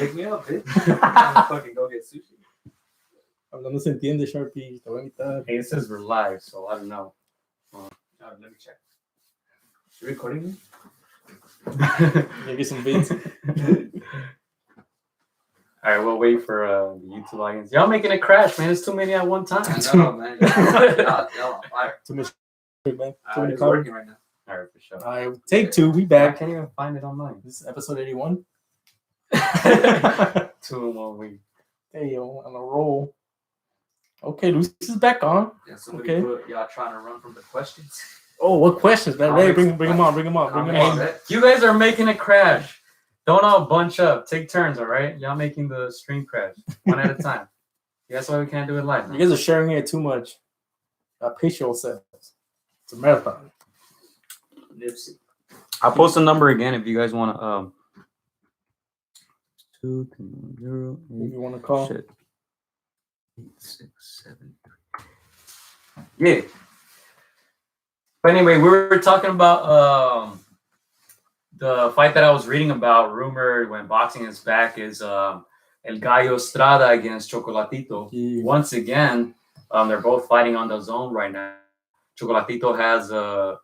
Pick me up, bitch. I'm gonna fucking go get sushi. Hablando se entiende, Sharpie. Te voy a imitar. Hey, it says we're live, so I don't know. Let me check. You recording me? Maybe some beats. All right, we'll wait for the YouTube audience. Y'all making it crash, man. It's too many at one time. I know, man. Y'all on fire. Too much shit, man. Too many It's cars. working right now. All right, for sure. All right, take 2. We I back. can't even find it online. This is episode 81. 2 in 1 week. Hey, yo, on a roll. Okay, Luis is back on. Yeah, somebody Okay. put y'all trying to run from the questions. Oh, what questions, man? Ray, bring them on. Hey, You guys are making it crash. Don't all bunch up. Take turns, all right? Y'all making the stream crash one at a time. That's why we can't do it live now. You guys are sharing it too much. Pace yourselves. It's a marathon. Nipsey. I'll post a number again if you guys want to. 2 0 If you want to call. 8 6 7 3. Yeah. But anyway, we were talking about the fight that I was reading about, rumored when boxing is back, is El Gallo Estrada against Chocolatito. Yeah. Once again, they're both fighting on the zone right now. Chocolatito has a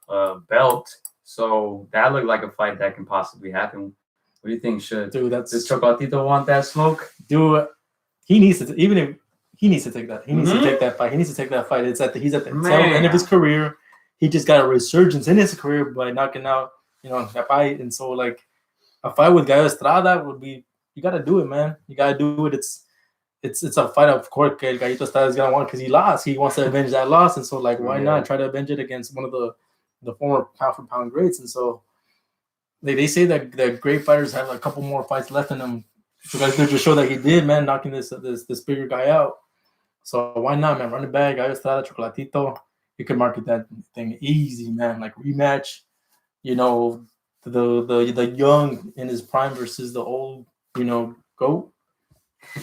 belt, so that looked like a fight that can possibly happen. What do you think? Does Chocolatito want that smoke? Dude, he needs to. Even if he needs to take that, he needs to take that fight. He needs to take that fight. He's at the tail end of his career. He just got a resurgence in his career by knocking out, that fight. And so, like, a fight with Gallo Estrada would be, you got to do it, man. You got to do it. It's a fight, of course, Gallito Estrada is going to want because he lost. He wants to avenge that loss. And so, like, why not try to avenge it against one of the former pound-for-pound greats? And so, they say that great fighters have a couple more fights left in them. So that's to show that he did, man, knocking this bigger guy out. So why not, man? Run it back, Gallo Estrada, Chocolatito. You can market that thing easy, man. Like rematch, the young in his prime versus the old, GOAT.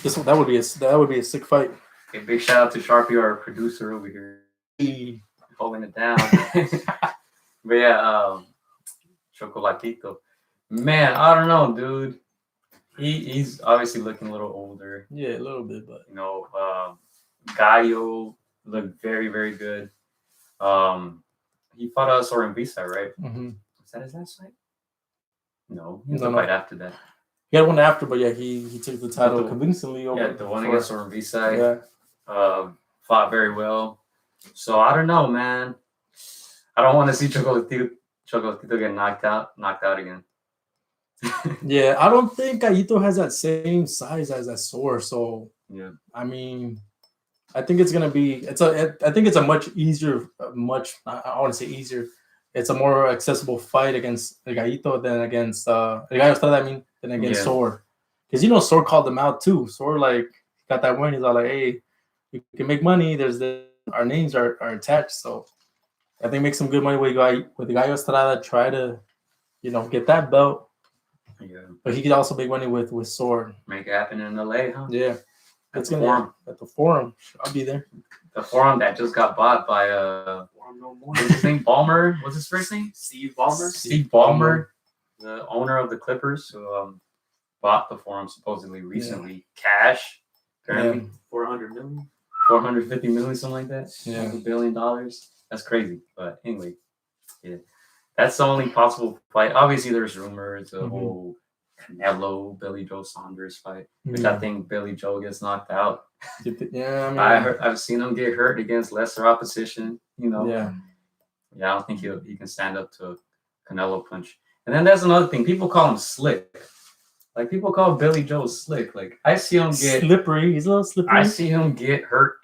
That would be a sick fight. Okay, big shout out to Sharpie, our producer over here, holding it down. But yeah, Chocolatito. Man, I don't know, dude. He's obviously looking a little older. Yeah, a little bit, but Gallo looked very, very good. He fought Soren Visa, right? Mm-hmm. Was that his last fight? No, he had a fight after that. He had one after, but yeah, he took the title convincingly over. Yeah, the one against Soren Visa. Yeah. Fought very well. So I don't know, man. I don't want to see Chocolatito get knocked out again. Yeah, I don't think Gallito has that same size as that Sor. So yeah, I mean, I think it's gonna be. I think it's a much easier, I want to say easier. It's a more accessible fight against Gallito than against Gallo Estrada. Than against Sor, because Sor called him out too. Sor got that win. He's all like, "Hey, you can make money. Our names are attached." So I think make some good money with Gallo Estrada. Try to, get that belt. Yeah. But he could also make money with Sor. Make it happen in LA, huh? Yeah. At the forum. I'll be there. The forum that just got bought by what's his name? Ballmer? What's his first name? Steve Ballmer. Steve Ballmer, the owner of the Clippers, who bought the forum supposedly recently. Cash, apparently. 400 million. 450 million, something like that. Yeah. $1 billion. That's crazy. But anyway, yeah. That's the only possible fight. Obviously, there's rumors the whole Canelo, Billy Joe Saunders fight, which I think Billy Joe gets knocked out. Yeah, I've seen him get hurt against lesser opposition. Yeah, I don't think he can stand up to Canelo punch. And then there's another thing. People call him slick. Like people call Billy Joe slick. Like I see him get slippery. He's a little slippery. I see him get hurt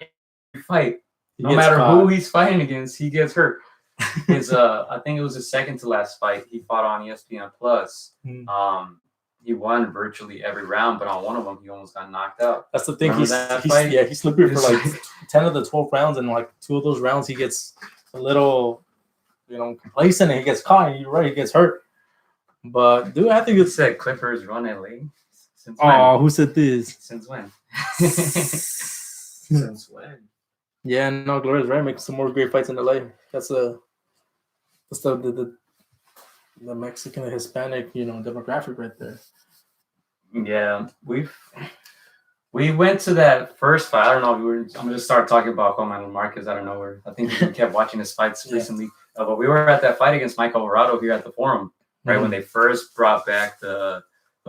every fight. No matter who he's fighting against, he gets hurt. I think it was his second to last fight. He fought on ESPN Plus. He won virtually every round, but on one of them, he almost got knocked out. That's the thing. He's slippery for like 10 of the 12 rounds, and like 2 of those rounds, he gets a little, complacent, and he gets caught. And you're right, he gets hurt. But dude, I think you said Clippers run LA. Since when? Who said this? Since when? Since when? Yeah, no, Gloria's right. Make some more great fights in LA. That's the Mexican and Hispanic, demographic right there. Yeah, we went to that first fight. I don't know. I'm gonna just start talking about Coleman and Marquez out of nowhere. I think we kept watching his fights recently. But we were at that fight against Mike Alvarado here at the Forum, right when they first brought back the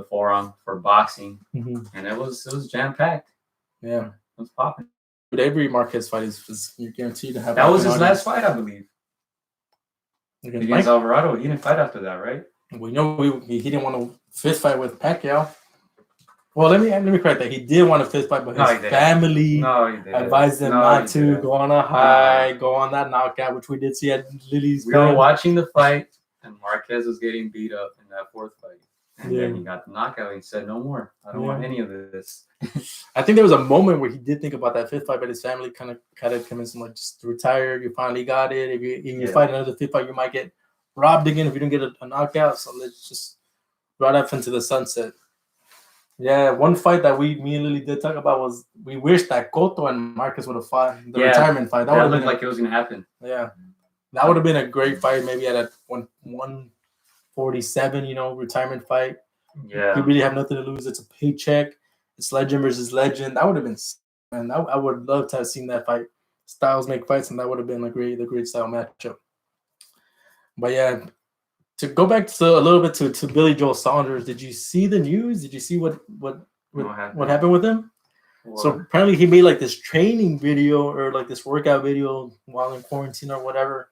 Forum for boxing, and it was jam packed. Yeah, it was popping. But every Marquez fight is you're guaranteed to have. That was his last fight, I believe. Against Alvarado, he didn't fight after that, right? We know he didn't want a fist fight with Pacquiao. Well, let me correct that. He did want a fist fight, but his family advised him not to go on a high, go on that knockout, which we did see at Lily's. We were watching the fight, and Marquez was getting beat up in that fourth fight. And then he got the knockout. And he said, "No more. I don't want any of this." I think there was a moment where he did think about that fifth fight, but his family kind of convinced him, like, just retire. You finally got it. If you fight another fifth fight, you might get robbed again if you don't get a knockout. So let's just ride off into the sunset. Yeah, one fight that me and Lily did talk about was we wish that Cotto and Marquez would have fought the retirement fight. That looked like it was going to happen. Yeah, that would have been a great fight. Maybe at a 147, retirement fight. Yeah, you really have nothing to lose. It's a paycheck. It's legend versus legend. That would have been, man. I would love to have seen that fight. Styles make fights, and that would have been the great style matchup. But yeah, to go back to a little bit to Billy Joel Saunders, did you see the news? Did you see what happened with him? What? So apparently he made like this training video or like this workout video while in quarantine or whatever,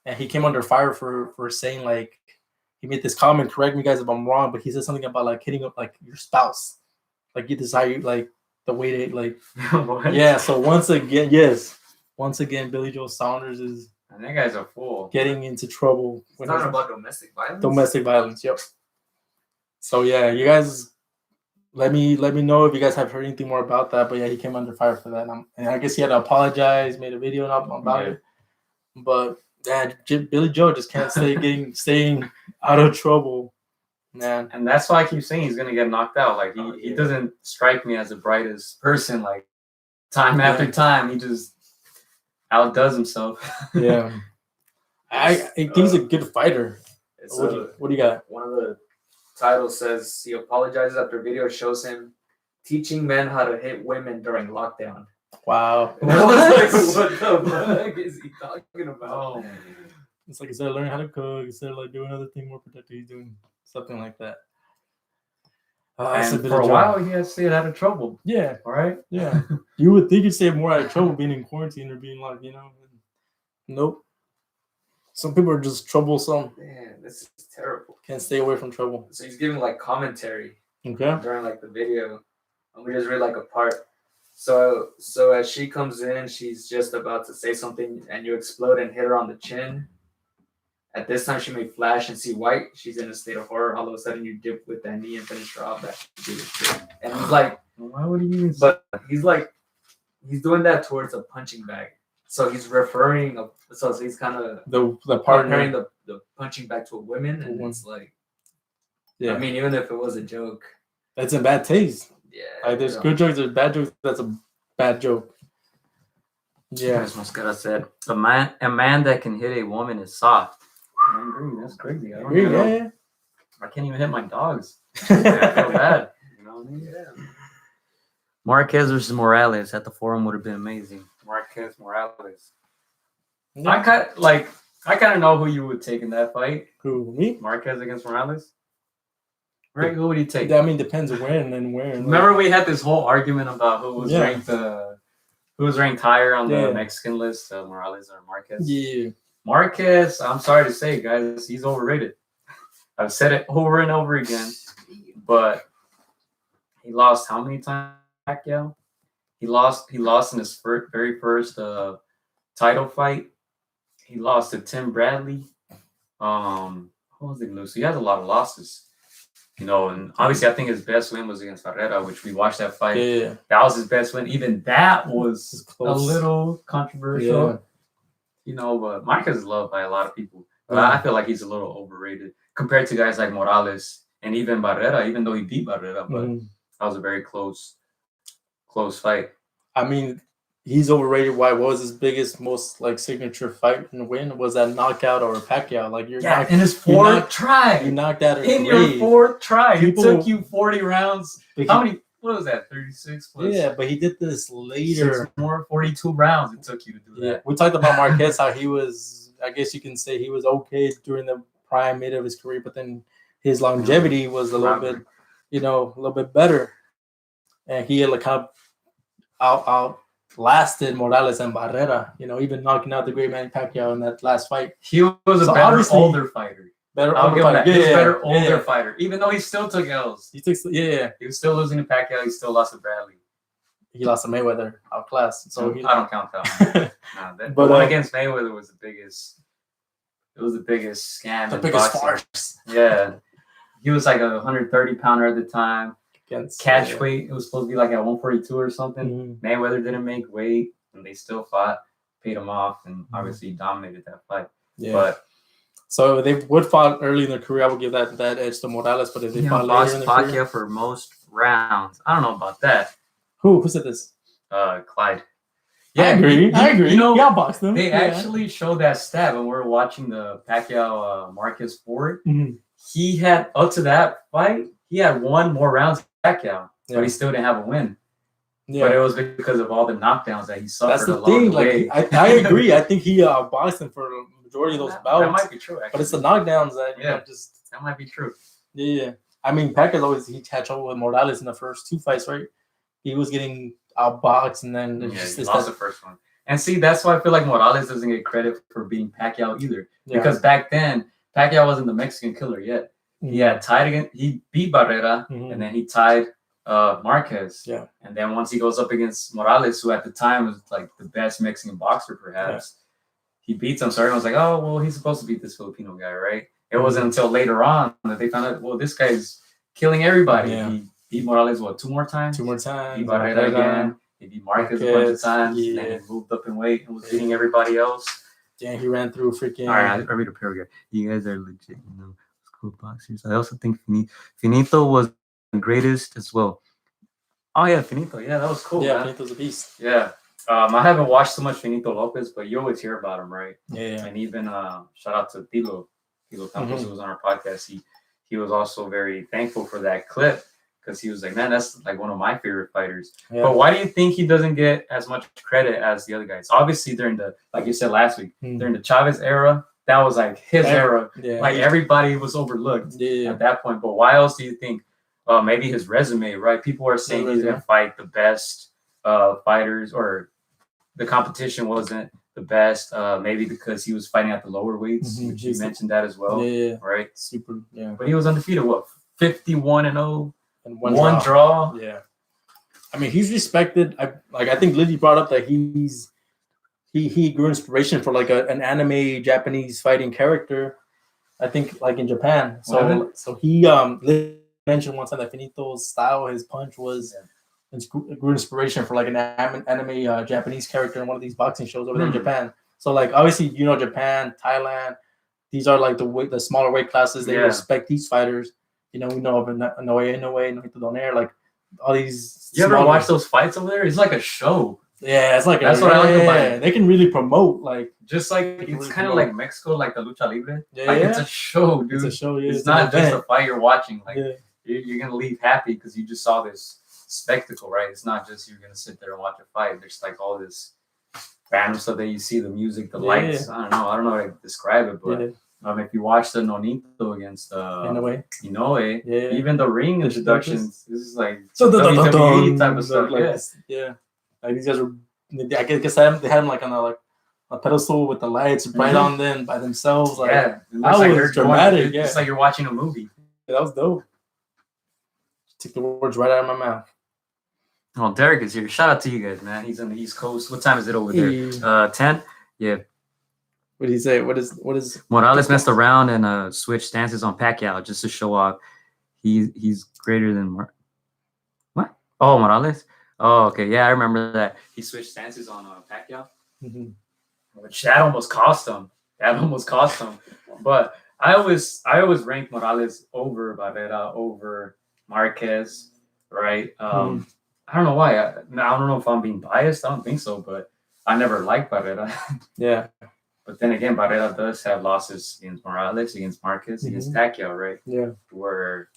and he came under fire for saying, like, he made this comment. Correct me guys if I'm wrong, but he said something about like hitting up like your spouse, like you decide like the way they like. Yeah. So once again, Billy Joel Saunders is. And that guy's a fool. Getting into trouble. It's talking about domestic violence? Domestic violence, yep. So, yeah, you guys, let me know if you guys have heard anything more about that. But, yeah, he came under fire for that. And I guess he had to apologize, made a video about it. But, yeah, Billy Joe just can't staying out of trouble, man. And that's why I keep saying he's going to get knocked out. Like, he doesn't strike me as the brightest person. Like, time after time, he just outdoes himself. Yeah, I think he's a good fighter. What do you got? One of the titles says he apologizes after video shows him teaching men how to hit women during lockdown. Wow. What the fuck is he talking about? Oh. It's like instead of learning how to cook, instead of like doing another thing more productive, he's doing something like that. And for a while, he has stayed out of trouble. Yeah. All right. Yeah. You would think you'd stay more out of trouble being in quarantine or being like, Nope. Some people are just troublesome. Man, this is terrible. Can't stay away from trouble. So he's giving like commentary. Okay. During like the video. And we just read like a part. So as she comes in, she's just about to say something and you explode and hit her on the chin. At this time, she may flash and see white. She's in a state of horror. All of a sudden, you dip with that knee and finish her off. And he's like, why would he use? But he's like, he's doing that towards a punching bag. So he's referring. So he's kind of the partner the punching bag to a woman, and it's like, yeah. I mean, even if it was a joke, that's a bad taste. Yeah. Like there's good jokes, there's bad jokes. That's a bad joke. Yeah. As Mosqueda said, a man that can hit a woman is soft. I agree. That's crazy. I can't even hit my dogs. I feel bad. You know what I mean? Yeah. Marquez versus Morales at the Forum would have been amazing. Marquez Morales. Yeah. I kind of know who you would take in that fight. Who, me? Marquez against Morales. Right? Who would you take? I mean, depends when and where. Remember, we had this whole argument about who was ranked higher on the Mexican list, Morales or Marquez. Yeah. Marquez, I'm sorry to say, guys, he's overrated. I've said it over and over again, but he lost how many times, Pacquiao? He lost in his very first title fight. He lost to Tim Bradley. Who was he lose? He had a lot of losses. And obviously I think his best win was against Herrera, which we watched that fight. Yeah. That was his best win. Even that was a little controversial. Yeah. But Marquez is loved by a lot of people. But I feel like he's a little overrated compared to guys like Morales and even Barrera, even though he beat Barrera. But that was a very close fight. I mean, he's overrated. Why? What was his biggest, most like signature fight and win? Was that knockout or Pacquiao? Like you're in his fourth try. You knocked out in your fourth try. It took you 40 rounds. How many? What was that? 36 plus. Yeah, but he did this later. 6 more, 42 rounds. It took you to do that. We talked about Marquez, how he was. I guess you can say he was okay during the prime mid of his career, but then his longevity was a little bit, a little bit better, and he like kind of outlasted Morales and Barrera. Even knocking out the great Manny Pacquiao in that last fight. He was a better older fighter. I'll give him that. He was a better older fighter, even though he still took L's. He was still losing to Pacquiao. He still lost to Bradley. He lost to Mayweather outclassed. So I don't count that one. But one against Mayweather was the biggest. It was the biggest scam. The biggest farce. Yeah, he was like a 130-pounder at the time. Catch weight, it was supposed to be like at 142 or something. Mm-hmm. Mayweather didn't make weight, and they still fought, paid him off, and obviously dominated that fight. Yeah. But so they would fought early in their career. I would give that edge to Morales. But if they fought later in their career, Pacquiao for most rounds. I don't know about that. Who said this? Clyde. Yeah, I agree. Boxed them. They actually showed that stat when we were watching the Pacquiao Marquez Ford. Mm-hmm. He had up to that fight, he had won more rounds than Pacquiao, but he still didn't have a win. Yeah. But it was because of all the knockdowns that he suffered. That's the thing. Like I agree. I think he boxed him for the majority of those bouts. That might be true, actually. But it's the knockdowns that that might be true. Yeah. I mean, Pacquiao he had trouble with Morales in the first 2 fights, right? He was getting outboxed, and then he lost the first one. And see, that's why I feel like Morales doesn't get credit for beating Pacquiao either. Yeah. Because back then, Pacquiao wasn't the Mexican killer yet. Mm-hmm. He beat Barrera, and then he tied Marquez. Yeah. And then once he goes up against Morales, who at the time was like the best Mexican boxer, perhaps, he beats him. So everyone's like, oh, well, he's supposed to beat this Filipino guy, right? It wasn't until later on that they found out, well, this guy's killing everybody. Yeah. He beat Morales, 2 more times? 2 more times. He beat Barrera again. He beat Marquez a bunch of times. Yeah. Then he moved up in weight and was beating everybody else. Yeah, he ran through freaking... All right, I read a paragraph. You guys are legit, cool boxers. I also think Finito was the greatest as well. Oh, yeah, Finito. Yeah, that was cool, Yeah, man. Finito's a beast. Yeah. I haven't watched so much Finito Lopez, but you always hear about him, right? Yeah. And even shout out to Tilo Campos, who was on our podcast. He was also very thankful for that clip because he was like, man, that's like one of my favorite fighters. Yeah. But why do you think he doesn't get as much credit as the other guys? Obviously, during the, like you said last week, during the Chavez era, that was like his era. Yeah. Like everybody was overlooked at that point. But why else do you think? Maybe his resume, right? People are saying he didn't fight the best fighters, or the competition wasn't the best. Maybe because he was fighting at the lower weights, which you mentioned that as well. Yeah. Right. Super. Yeah. But he was undefeated. What? 51-0 and one draw. Yeah. I mean, he's respected. I think Liddy brought up that he grew inspiration for like an anime Japanese fighting character. I think like in Japan. So he mentioned one time that Finito's style, his punch was grew inspiration for like an anime Japanese character in one of these boxing shows over there in Japan. So like obviously Japan, Thailand, these are like the smaller weight classes. They respect these fighters. We know of Inoue, Donaire, like all these. You ever watch those fights over there? It's like a show. Yeah, it's like that's what I like about it. They can really promote, like just like it's kind of like Mexico, like the lucha libre. Yeah, it's a show, dude. It's a show. Yeah, it's not just a fight you're watching. Like you're gonna leave happy because you just saw this spectacle, right? It's not just you're gonna sit there and watch a fight. There's like all this random stuff that you see, the music, the lights. I don't know how to describe it, but if you watch the Nonito against Inoue, even the ring introductions, this is like WWE type of stuff. Like these guys were, I guess they had them like on a pedestal with the lights right on them by themselves. Like, that was dramatic. It's like you're watching a movie. Yeah, that was dope. Took the words right out of my mouth. Well, Derek is here. Shout out to you guys, man. He's on the East Coast. What time is it over there? 10? Yeah. What did he say? What is Morales messed around and switched stances on Pacquiao just to show off he's greater than what? Oh, Morales? Oh, okay. Yeah, I remember that. He switched stances on Pacquiao. Which that almost cost him. But I always rank Morales over Barrera, over Marquez, right? I don't know why. I don't know if I'm being biased. I don't think so, but I never liked Barrera. Yeah. But then again, Barrera does have losses against Morales, against Marquez, against Pacquiao, right? Yeah. Where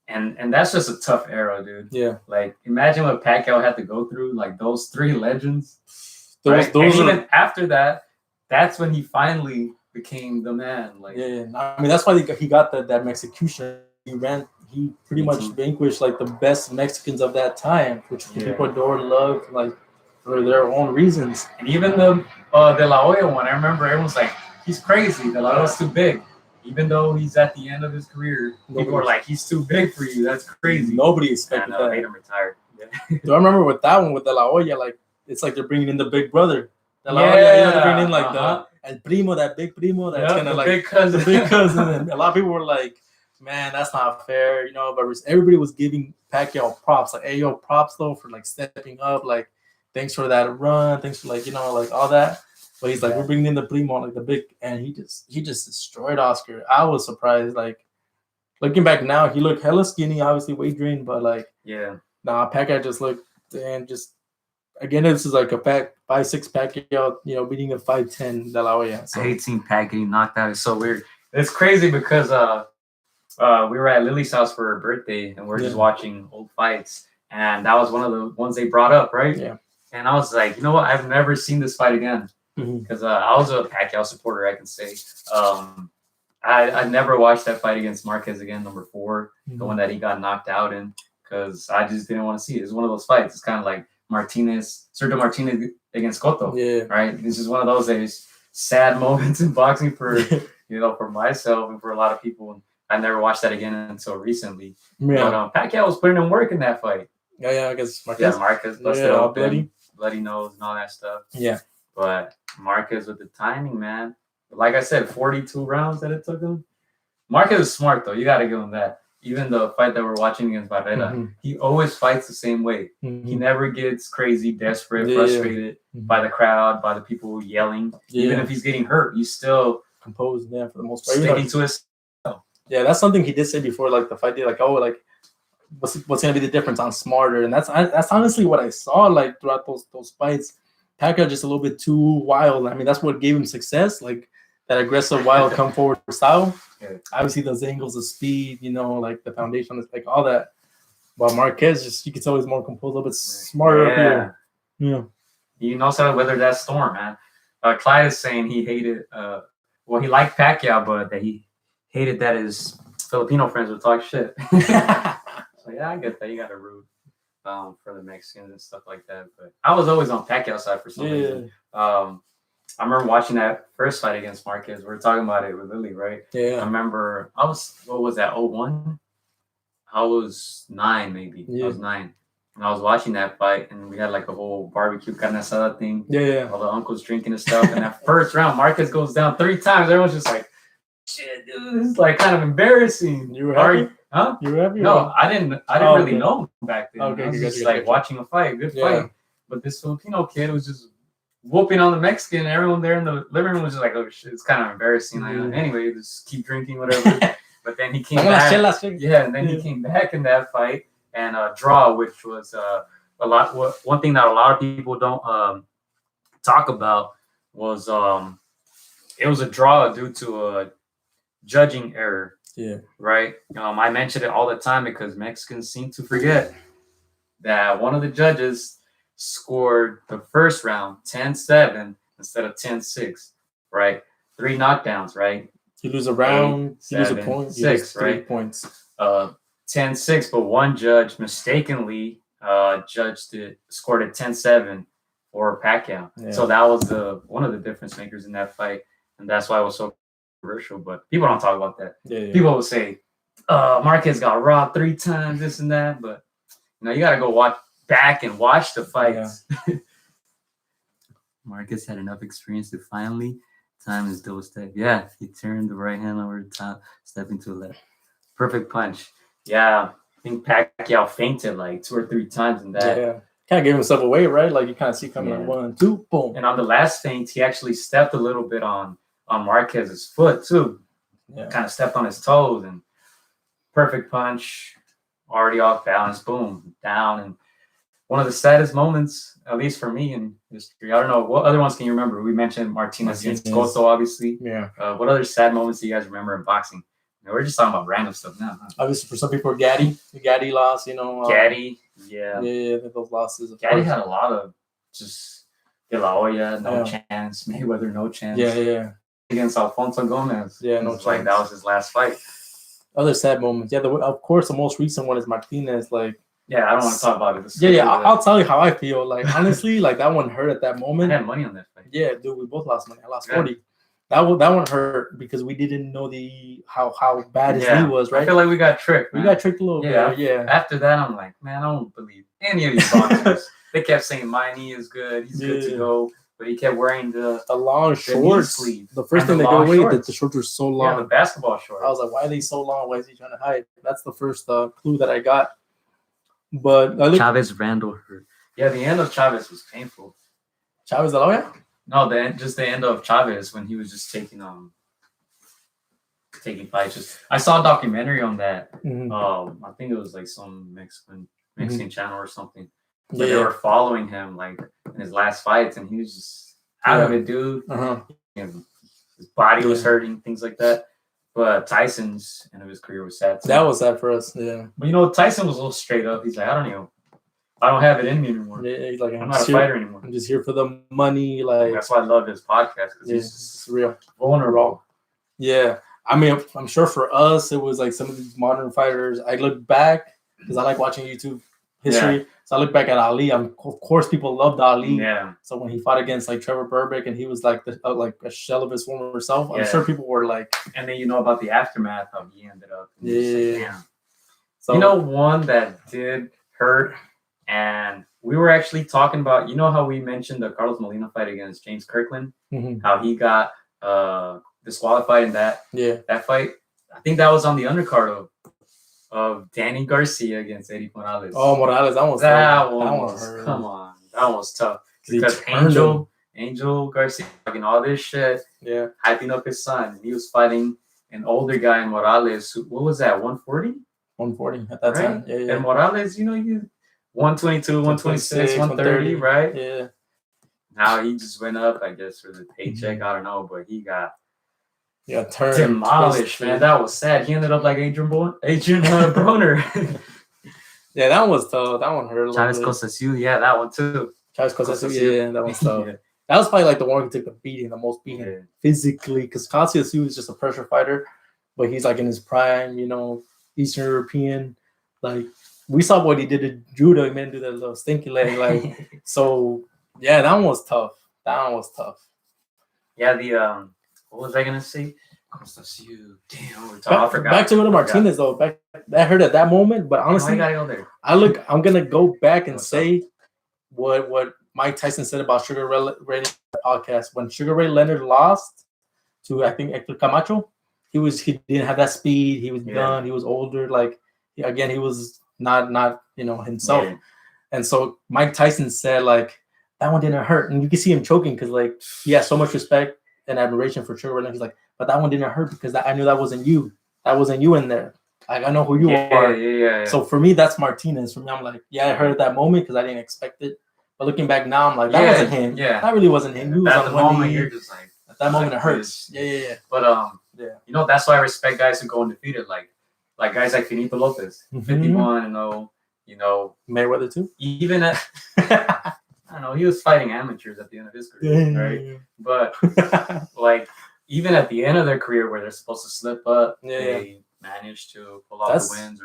and that's just a tough era, dude. Yeah. Like imagine what Pacquiao had to go through, like those three legends. Those And are, even after that, that's when he finally became the man. Like yeah. I mean, that's why he got that execution. He pretty much vanquished like the best Mexicans of that time, which people adored, loved, like for their own reasons. And even the De La Hoya one, I remember everyone's like, he's crazy. De La Hoya's too big. Even though he's at the end of his career, people are like, he's too big for you. That's crazy. Nobody expected that. Made him retire. Yeah. Do I remember with that one with De La Hoya, like it's like they're bringing in the big brother. De La Hoya, you know, they're bringing in like the El Primo, that big primo, that's kind of like big cousin. The big cousin. And a lot of people were like, man, that's not fair, you know. But everybody was giving Pacquiao props, like, hey, yo, props though for like stepping up, like, thanks for that run, thanks for like, you know, like all that. But he's like, we're bringing in the primo, like the big, and he just destroyed Oscar. I was surprised. Like looking back now, he looked hella skinny, obviously weight drained, but like, Pacquiao just looked and just again, this is like a 5'6" Pacquiao, you know, beating a 5'10" De La Hoya. So. I hate seeing Pacquiao getting knocked out. It's so weird. It's crazy because we were at Lily's house for her birthday, and we're just watching old fights, and that was one of the ones they brought up, right? Yeah. And I was like, you know what? I've never seen this fight again because I was a Pacquiao supporter, I can say. I never watched that fight against Marquez again, number 4, the one that he got knocked out in, because I just didn't want to see it. It's one of those fights. It's kind of like Sergio Martinez against Cotto, right? This is one of those days, sad moments in boxing for you know, for myself and for a lot of people. And I never watched that again until recently. Yeah. But Pacquiao was putting in work in that fight. Yeah, I guess Marquez. Yeah, Marquez busted open, bloody nose and all that stuff. Yeah. But Marquez with the timing, man. Like I said, 42 rounds that it took him. Marquez is smart, though. You got to give him that. Even the fight that we're watching against Barrera, he always fights the same way. He never gets crazy, desperate, frustrated by the crowd, by the people yelling. Even if he's getting hurt, he's still composed, for the most part. Sticking to his. Yeah, that's something he did say before, like the fight day, like, oh, like what's gonna be the difference? I'm smarter, and that's honestly what I saw like throughout those fights. Pacquiao just a little bit too wild. I mean, that's what gave him success, like that aggressive, wild, come forward style. Yeah. Obviously, those angles of speed, you know, like the foundation is like all that. But Marquez, just you can tell he's more composed, a little bit smarter up here. Yeah, he knows how to weather that storm, man. Clyde is saying he hated. Well, he liked Pacquiao, but that he hated that his Filipino friends would talk shit. So yeah, I get that. You got to root for the Mexicans and stuff like that. But I was always on Pacquiao's side for some reason. I remember watching that first fight against Marquez. We were talking about it with Lily, right? Yeah. I remember what was that, 01? I was 9 maybe. I was 9. And I was watching that fight, and we had like a whole barbecue carne asada thing. Yeah. All the uncles drinking and stuff. And that first round, Marquez goes down 3 times. Everyone's just like, shit, dude, this is like kind of embarrassing. You were happy? Huh? You were happy? No, I didn't really know him back then. Okay, I was just like watching a fight, good fight. But this Filipino kid was just whooping on the Mexican, and everyone there in the living room was just like, oh shit, it's kind of embarrassing. Like, anyway, just keep drinking, whatever. But then he came back. And then he came back in that fight and draw, which was one thing that a lot of people don't talk about was it was a draw due to a judging error. Yeah. Right. I mention it all the time because Mexicans seem to forget that one of the judges scored the first round 10-7 instead of 10-6. Right. 3 knockdowns. Right. You lose a round, you lose a point, 6, you lose 3 right? points. 10-6, but one judge mistakenly scored it 10-7 for Pacquiao. Yeah. So that was one of the difference makers in that fight, and that's why it was so controversial. But people don't talk about that. Yeah. People will say, Marquez got robbed 3 times, this and that, but you got to go watch the fights. Yeah. Marquez had enough experience to finally time his double step. Yeah, he turned the right hand over the top, stepping to the left. Perfect punch. Yeah, I think Pacquiao fainted like 2 or 3 times in that. Yeah, kind of gave himself away, right? Like you kind of see coming on 1, 2, boom. And on the last feint, he actually stepped a little bit on Marquez's foot too. Yeah. Kind of stepped on his toes, and perfect punch, already off balance, boom, down. And one of the saddest moments, at least for me in history. I don't know what other ones can you remember. We mentioned Martinez against Cotto, obviously. Yeah. What other sad moments do you guys remember in boxing? We're just talking about random stuff now. Huh? Obviously, for some people, Gaddy lost. Gaddy, yeah. Yeah, those losses. Gaddy had a lot of just De La Hoya, no chance. Mayweather, no chance. Yeah. Against Alfonso Gomez. Yeah, no chance. Like that was his last fight. Other sad moments. Yeah, of course, the most recent one is Martinez. Like, yeah, I don't want to talk about it. Yeah. I'll tell you how I feel. Like, honestly, like that one hurt at that moment. I had money on that fight. Yeah, dude, we both lost money. I lost 40. That one hurt because we didn't know how bad his knee was. Right? I feel like we got tricked. Man. We got tricked a little bit. Yeah. After that, I'm like, man, I don't believe any of these boxers. They kept saying my knee is good. He's good to go. But he kept wearing the long shorts. The first thing they go away that the shorts were so long. Yeah, the basketball shorts. I was like, why are they so long? Why is he trying to hide? That's the first clue that I got. But Chavez Randall hurt. Yeah, the end of Chavez was painful. Chavez de la Hoya? No, the end of Chavez when he was just taking fights. I saw a documentary on that. Mm-hmm. I think it was like some Mexican channel or something. But they were following him like in his last fights, and he was just out of it, dude. Uh-huh. And his body was hurting, things like that. But Tyson's end of his career was sad. That was sad for us, yeah. But Tyson was a little straight up. He's like, I don't have it in me anymore. Yeah, he's like, I'm not a fighter anymore. I'm just here for the money. Like that's why I love his podcast because he's just real vulnerable. Yeah, I mean, I'm sure for us it was like some of these modern fighters. I look back because I like watching YouTube history. Yeah. So I look back at Ali. Of course, people loved Ali. Yeah. So when he fought against like Trevor Burbick and he was like like a shell of his former self, I'm sure people were like. And then about the aftermath of he ended up. Yeah. So one that did hurt, and we were actually talking about. How we mentioned the Carlos Molina fight against James Kirkland, how he got disqualified in that fight. I think that was on the undercard of Danny Garcia against Eddie Morales. Oh, Morales, that one was come on, that one was tough because Angel Garcia talking all this shit, hyping up his son, and he was fighting an older guy, Morales. What was that? 140? 140 at that time. Yeah. And Morales, you 122, 126, 130, right? Yeah. Now he just went up, I guess, for the paycheck. I don't know, but he got turned demolished, man. That was sad. He ended up like Adrian Broner. Yeah, that one was tough. That one hurt a little Chavez bit. Cossasu, that one too. Chavez Cossasu, that one's tough. That was probably like the one who took the beating, the most beating physically, because Cossasu is just a pressure fighter, but he's like in his prime, Eastern European. Like we saw what he did to Judah, he made him do that little stinky leg, like so. Yeah, that one was tough. Yeah, the what was I gonna say? Damn, I forgot. Back to Martinez though. That hurt at that moment, but honestly, gotta go there. I'm gonna go back and say what Mike Tyson said about Sugar Ray podcast when Sugar Ray Leonard lost to I think Hector Camacho. He didn't have that speed. He was done. He was older. Like again, he was not himself. Yeah. And so Mike Tyson said like that one didn't hurt, and you can see him choking because like he has so much respect and admiration for Sugar Ray Leonard. He's like, but that one didn't hurt because I knew that wasn't you. That wasn't you in there. Like I know who you are. Yeah. So for me, that's Martinez. For me, I'm like, I heard at that moment because I didn't expect it. But looking back now, I'm like, that wasn't him. Yeah, that really wasn't him. He was at the moment, you're just like, at that moment, it hurts. Yeah. But that's why I respect guys who go undefeated, like guys like Finito Lopez, 51-0. Mayweather too. Even at I don't know, he was fighting amateurs at the end of his career, right? But like even at the end of their career, where they're supposed to slip up, they manage to pull off the wins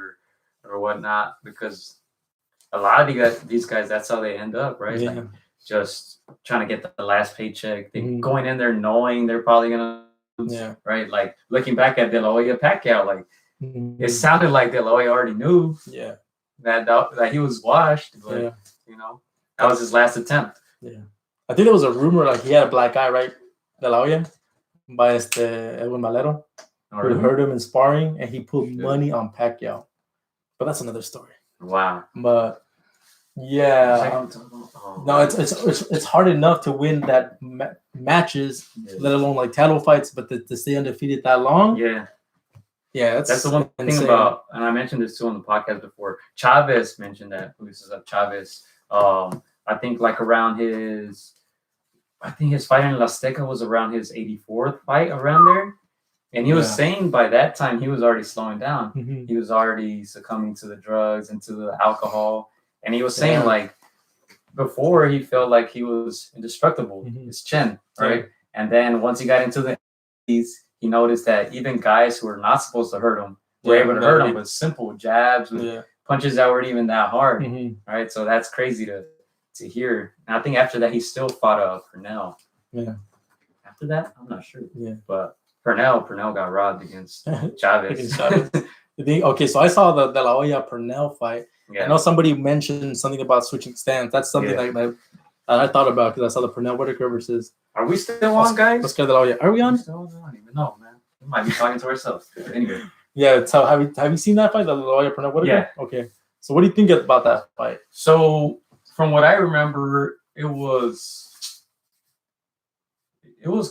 or whatnot, because a lot of these guys, that's how they end up, right? Like just trying to get the last paycheck. They going in there knowing they're probably gonna lose, right? Like looking back at De La Hoya Pacquiao, like it sounded like De La Hoya already knew that he was washed, but that was his last attempt. Yeah, I think there was a rumor like he had a black eye, right? De La Hoya by Edwin Valero, who heard him in sparring, and he put money on Pacquiao. But that's another story. Wow. But no, it's hard enough to win that matches, let alone like title fights, but to stay undefeated that long. Yeah, that's the one thing about, and I mentioned this too on the podcast before. Chavez mentioned that. Chavez I think like around his fight in La Azteca was around his 84th fight around there. And he was saying by that time he was already slowing down. Mm-hmm. He was already succumbing to the drugs and to the alcohol. And he was saying like before he felt like he was indestructible, his chin, right? And then once he got into the 80s, he noticed that even guys who were not supposed to hurt him were able to hurt him with simple jabs, with punches that weren't even that hard, right? So that's crazy to hear. And I think after that he still fought Pernell. Yeah. After that, I'm not sure. Yeah. But Pernell got robbed against Chavez. Okay, so I saw the De La Hoya Pernell fight. I know somebody mentioned something about switching stance. That's something like that I thought about because I saw the Pernell Whitaker versus. Are we still on, guys? Oscar De La Hoya. Are we on? I don't even know, man. We might be talking to ourselves. Anyway. Yeah. So have you seen that fight, the De La Hoya Pernell Whitaker? Yeah. Okay. So what do you think about that fight? So from what I remember, it was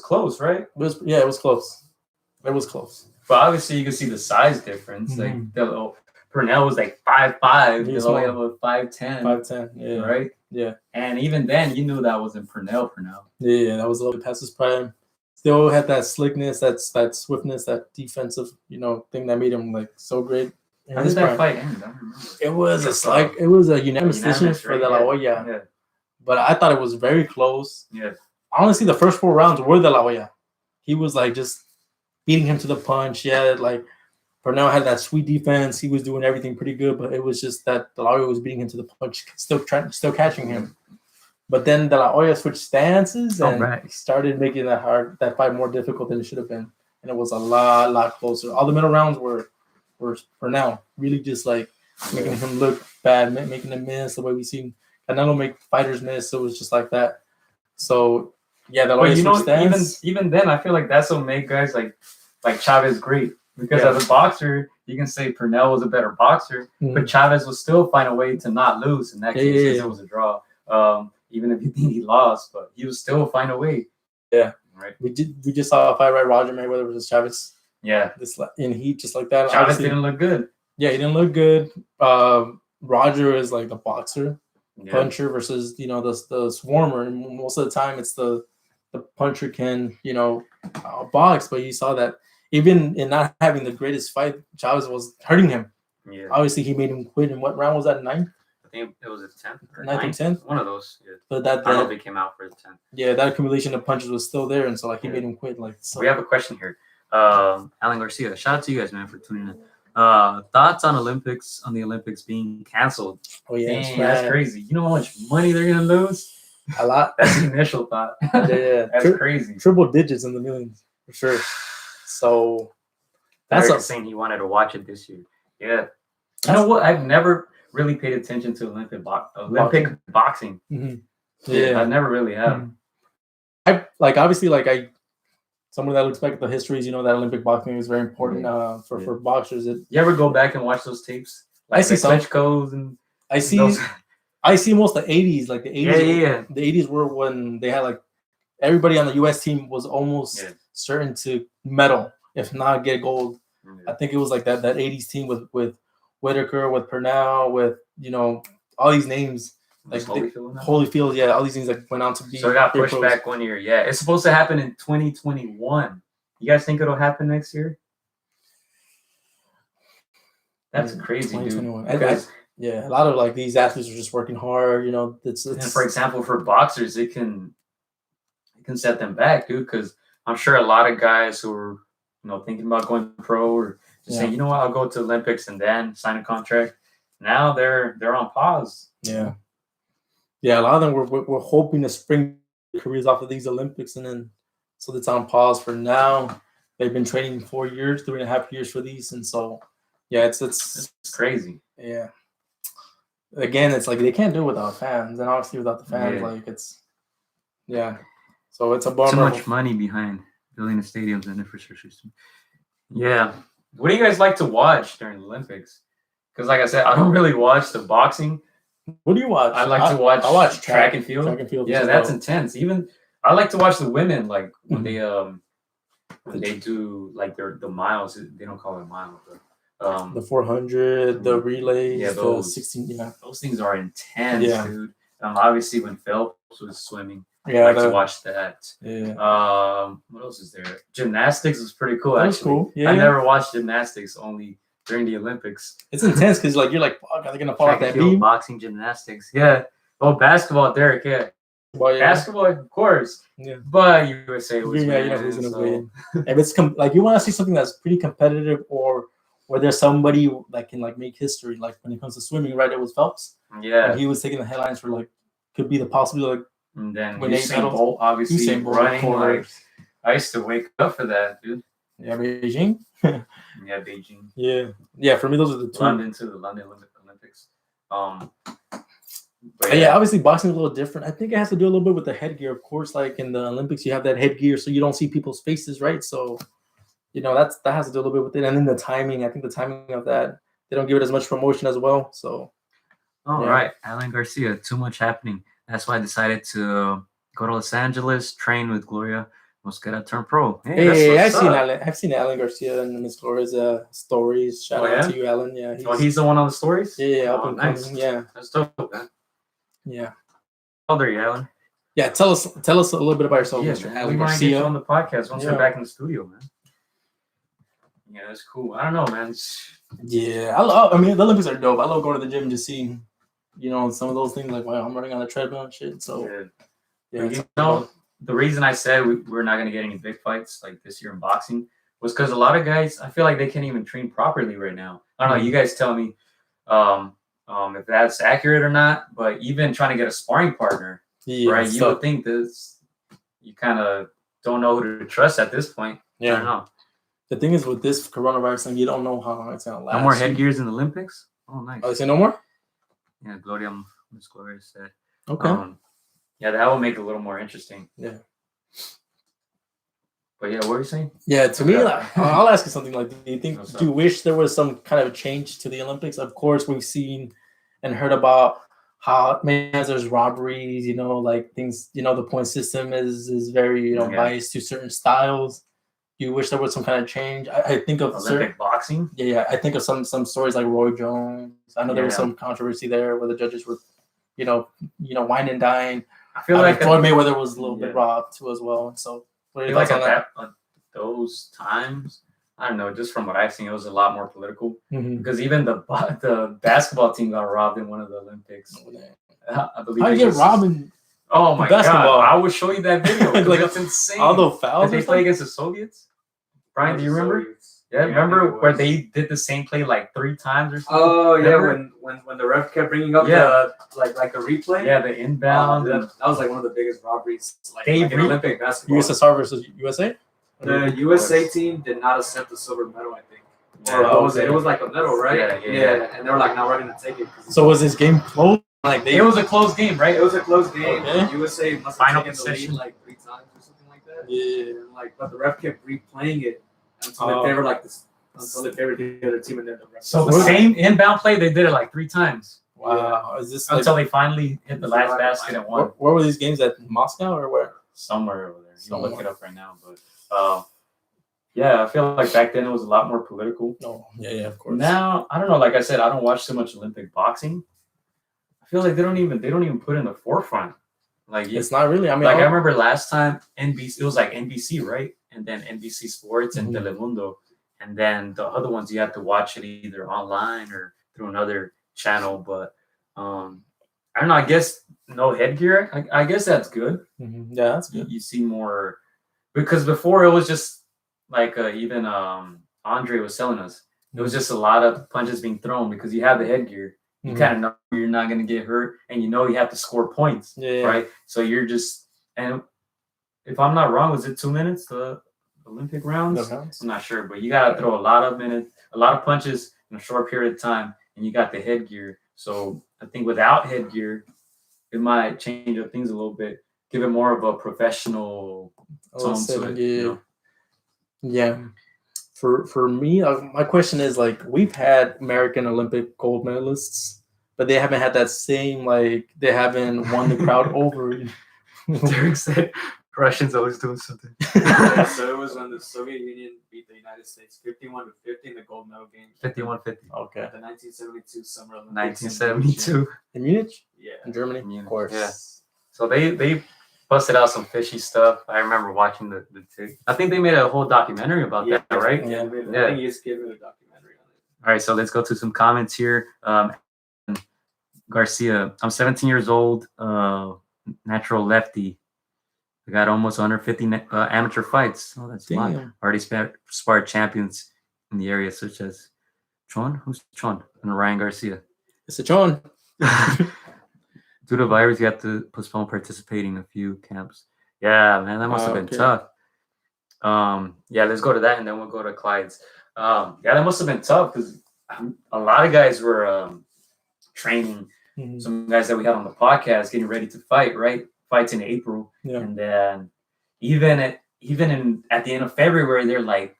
close, right? It was close. It was close. But obviously, you can see the size difference. Like Pernell was like 5'5", De La Hoya was 5'10". 5'10", yeah. Right? Yeah. And even then, you knew that wasn't Pernell. Yeah, that was a little bit past his prime. Still had that slickness, that swiftness, that defensive, thing that made him like so great. How did that fight end? I don't remember. It was a unanimous decision for De La Hoya. Yeah. But I thought it was very close. Yeah. Honestly, the first 4 rounds were De La Hoya. He was like just beating him to the punch. Yeah, like Pernell had that sweet defense. He was doing everything pretty good, but it was just that De La Hoya was beating him to the punch, still catching him. But then De La Hoya switched stances and started making that fight more difficult than it should have been, and it was a lot closer. All the middle rounds were Pernell really just like making him look bad, making him miss the way we seen Canelo make fighters miss. So it was just like that. So yeah, De La Hoya switched stance. Even then, I feel like that's what made guys like Chavez great. Because as a boxer, you can say Pernell was a better boxer, but Chavez would still find a way to not lose in that case because it was a draw. Even if you think he lost, but he would still find a way. Yeah, right. We just saw a fight, right? Roger Mayweather versus Chavez. Yeah, in heat, just like that. Chavez didn't look good. Yeah, he didn't look good. Roger is like the boxer, puncher versus the swarmer. And most of the time, it's the puncher can box, but you saw that. Even in not having the greatest fight, Chavez was hurting him. Yeah. Obviously, he made him quit. In what round was that? 9th? I think it was the 10th or 9th and 10th. One of those. Yeah. But I don't know if he came out for the 10th. Yeah, that accumulation of punches was still there, and so he made him quit. So. We have a question here. Alan Garcia, shout out to you guys, man, for tuning in. Thoughts on the Olympics being canceled? Oh yeah, that's crazy. You know how much money they're gonna lose? A lot. That's the initial thought. Yeah, that's crazy. Triple digits in the millions for sure. So that's saying he wanted to watch it this year. Yeah. You know what? I've never really paid attention to Olympic boxing. Mm-hmm. Yeah, I never really have. Mm-hmm. Someone that looks back at the histories, that Olympic boxing is very important for boxers. You ever go back and watch those tapes? I see some. And I see most of the 80s, like the 80s. Yeah. The 80s were when they had everybody on the U.S. team was almost certain to medal, if not get gold. Mm-hmm. I think it was like that 80s team with Whitaker, with Pernell, with all these names. Like Holyfield, all these things that went on to be. So it got pushed back 1 year. Yeah, it's supposed to happen in 2021. You guys think it'll happen next year? That's crazy, dude. A lot of these athletes are just working hard. It's and for example, for boxers, it can set them back, dude. Because I'm sure a lot of guys who are thinking about going pro or just saying, what, I'll go to Olympics and then sign a contract. Now they're on pause. Yeah. Yeah, a lot of them we're hoping to spring careers off of these Olympics, and then so it's on pause for now. They've been training 4 years, 3.5 years for these, and so it's crazy. Yeah. Again, it's they can't do it without fans, and obviously without the fans, So it's a bummer. Too much money behind building the stadiums and infrastructure. Yeah. What do you guys like to watch during the Olympics? Because like I said, I don't really watch the boxing. What do you watch? I like to watch. I watch track and field. Track and field. Yeah, that's intense. Even I like to watch the women, when they do the miles. They don't call it a mile, but the 400, the relays, those 16. Yeah, those things are intense, dude. Obviously, when Phelps was swimming, Yeah, I like to watch that. yeah. What else is there? Gymnastics was pretty cool. That was Actually, cool. Yeah, I yeah. never watched gymnastics, only during the Olympics. It's intense because like you're like, fuck, are they gonna fall off Track that and field, beam? boxing, gymnastics. Yeah. Oh, basketball, Derek. Yeah. Well, yeah. Basketball, of course. Yeah. But USA was Yeah, you know who's gonna win. If it's like you want to see something that's pretty competitive, or where there's somebody that can like make history, like when it comes to swimming, right? It was Phelps. Yeah. And he was taking the headlines for like could be the possibility. Like, And then when Usain medals- Bolt, obviously Usain Bolt, running. of course. Like, I used to wake up for that, dude. Yeah, Beijing. Yeah, Beijing, Yeah. For me, those are the two. London to the London Olympics. But Yeah, obviously boxing is a little different. I think it has to do a little bit with the headgear. Of course, like in the Olympics, you have that headgear, so you don't see people's faces, right? So, that has to do a little bit with it. And then the timing. I think the timing of that, they don't give it as much promotion as well. So, All right, Alan Garcia, too much happening. That's why I decided to go to Los Angeles, train with Gloria Mosquera, turn pro. Hey, that's what's up. I've seen Alan Garcia and Miss Gloria's stories. Shout Oh, out yeah? to you, Alan. Yeah, He's the one on the stories? yeah, up Oh, and nice. coming. Yeah, That's dope, man. yeah. How old are you, Alan? Yeah, tell us a little bit about yourself, Mr. man, Alan we might get you Garcia. on the podcast once Yeah. we're back in the studio, man. Yeah, that's cool. I don't know, man. Yeah, I mean, the Olympics are dope. I love going to the gym and just seeing, some of those things like, wow, I'm running on the treadmill and shit. So, Yeah. it's You know, the reason I said we're not going to get any big fights like this year in boxing was because a lot of guys, I feel like they can't even train properly right now. I don't know. You guys tell me if that's accurate or not. But even trying to get a sparring partner, right? You would think this, you kind of don't know who to trust at this point. I don't know. The thing is with this coronavirus thing, you don't know how long it's gonna last. No more headgears in the Olympics. Oh, nice. Oh, they say no more? Yeah, Miss Gloria said. Okay. Yeah, that will make it a little more interesting. Yeah. But yeah, what were you saying? Yeah, to me, like, I'll ask you something like, do What's you wish there was some kind of change to the Olympics? Of course, we've seen and heard about how maybe there's robberies, like things, the point system is very, biased to certain styles. Do you wish there was some kind of change? I think of Olympic boxing. Yeah, I think of some stories like Roy Jones. I know there was some controversy there where the judges were, wine and dine. I feel like Floyd Mayweather was a little bit robbed too as well. And so, I feel like at those times, I don't know, just from what I've seen, it was a lot more political. Mm-hmm. Because even the basketball team got robbed in one of the Olympics. I believe. How do you get robbed in Oh my basketball? God! I will show you that video. Like, it's insane. All the fouls. Did they play against the Soviets? Brian, do you remember? Yeah, remember where they did the same play like 3 times or something? Oh yeah, Remember? when the ref kept bringing up the like a replay. Yeah, the inbound. that was like one of the biggest robberies They in Olympic basketball. USSR versus USA. The USA team did not accept the silver medal, I think. Yeah, Or what was it? It was like a medal, right? Yeah. And they were like, "Now we're gonna take it." So was this game close? Like It was a close game, right? It was a close game. Okay. USA must Final have taken the lead possession. like 3 times or something like that. Yeah. And but the ref kept replaying it until they favored until they favored the other team, and then the ref. So the same inbound play, they did it like 3 times. Wow. Is this Until they finally hit the last basket and won. where were these games at? Moscow or where? Somewhere over there. You don't look it up right now, but yeah, I feel like back then it was a lot more political. No. Yeah, of course. Now, I don't know. Like I said, I don't watch so much Olympic boxing. I feel like they don't even put it in the forefront. Like It's not really. I mean, I remember last time NBC, it was like NBC, right? And then NBC Sports and Mhm. Telemundo, and then the other ones you have to watch it either online or through another channel. But I don't know. I guess no headgear. I guess that's good. Mhm. Yeah, that's good. You see more because before it was just like even Andre was telling us it was just a lot of punches being thrown because you have the headgear. You Mhm. kind of know you're not going to get hurt, and you know you have to score points, Yeah. right? So you're just, and if I'm not wrong, was it 2 minutes the Olympic rounds? No counts. I'm not sure, but you got to throw a lot of punches in a short period of time, and you got the headgear. So I think without headgear, it might change up things a little bit, give it more of a professional tone to it. Yeah. Yeah. For me, my question is like we've had American Olympic gold medalists, but they haven't had that same they haven't won the crowd over. Derek said Russians always doing something. Yeah, so it was when the Soviet Union beat the United States 51-50 in the gold medal game. 51-50. Okay. At the 1972 Summer Olympics. 1972. In Munich? Yeah. In Germany? Munich, Of course. yeah. So they busted out some fishy stuff. I remember watching the I think they made a whole documentary about that, right? Yeah. Yeah. I think ESPN made a documentary on it. All right, so let's go to some comments here. Garcia, I'm 17 years old, natural lefty. I got almost 150 amateur fights. Oh, that's a lot. Already sparred champions in the area, such as Chon. Who's Chon? And Ryan Garcia. It's a Chon. Due to virus, you have to postpone participating in a few camps. Yeah, man, that must have been tough. Yeah, let's go to that, and then we'll go to Clyde's. Yeah, that must have been tough because a lot of guys were training. Mm-hmm. Some guys that we had on the podcast getting ready to fight, right? Fights in April, and then even at the end of February, they're like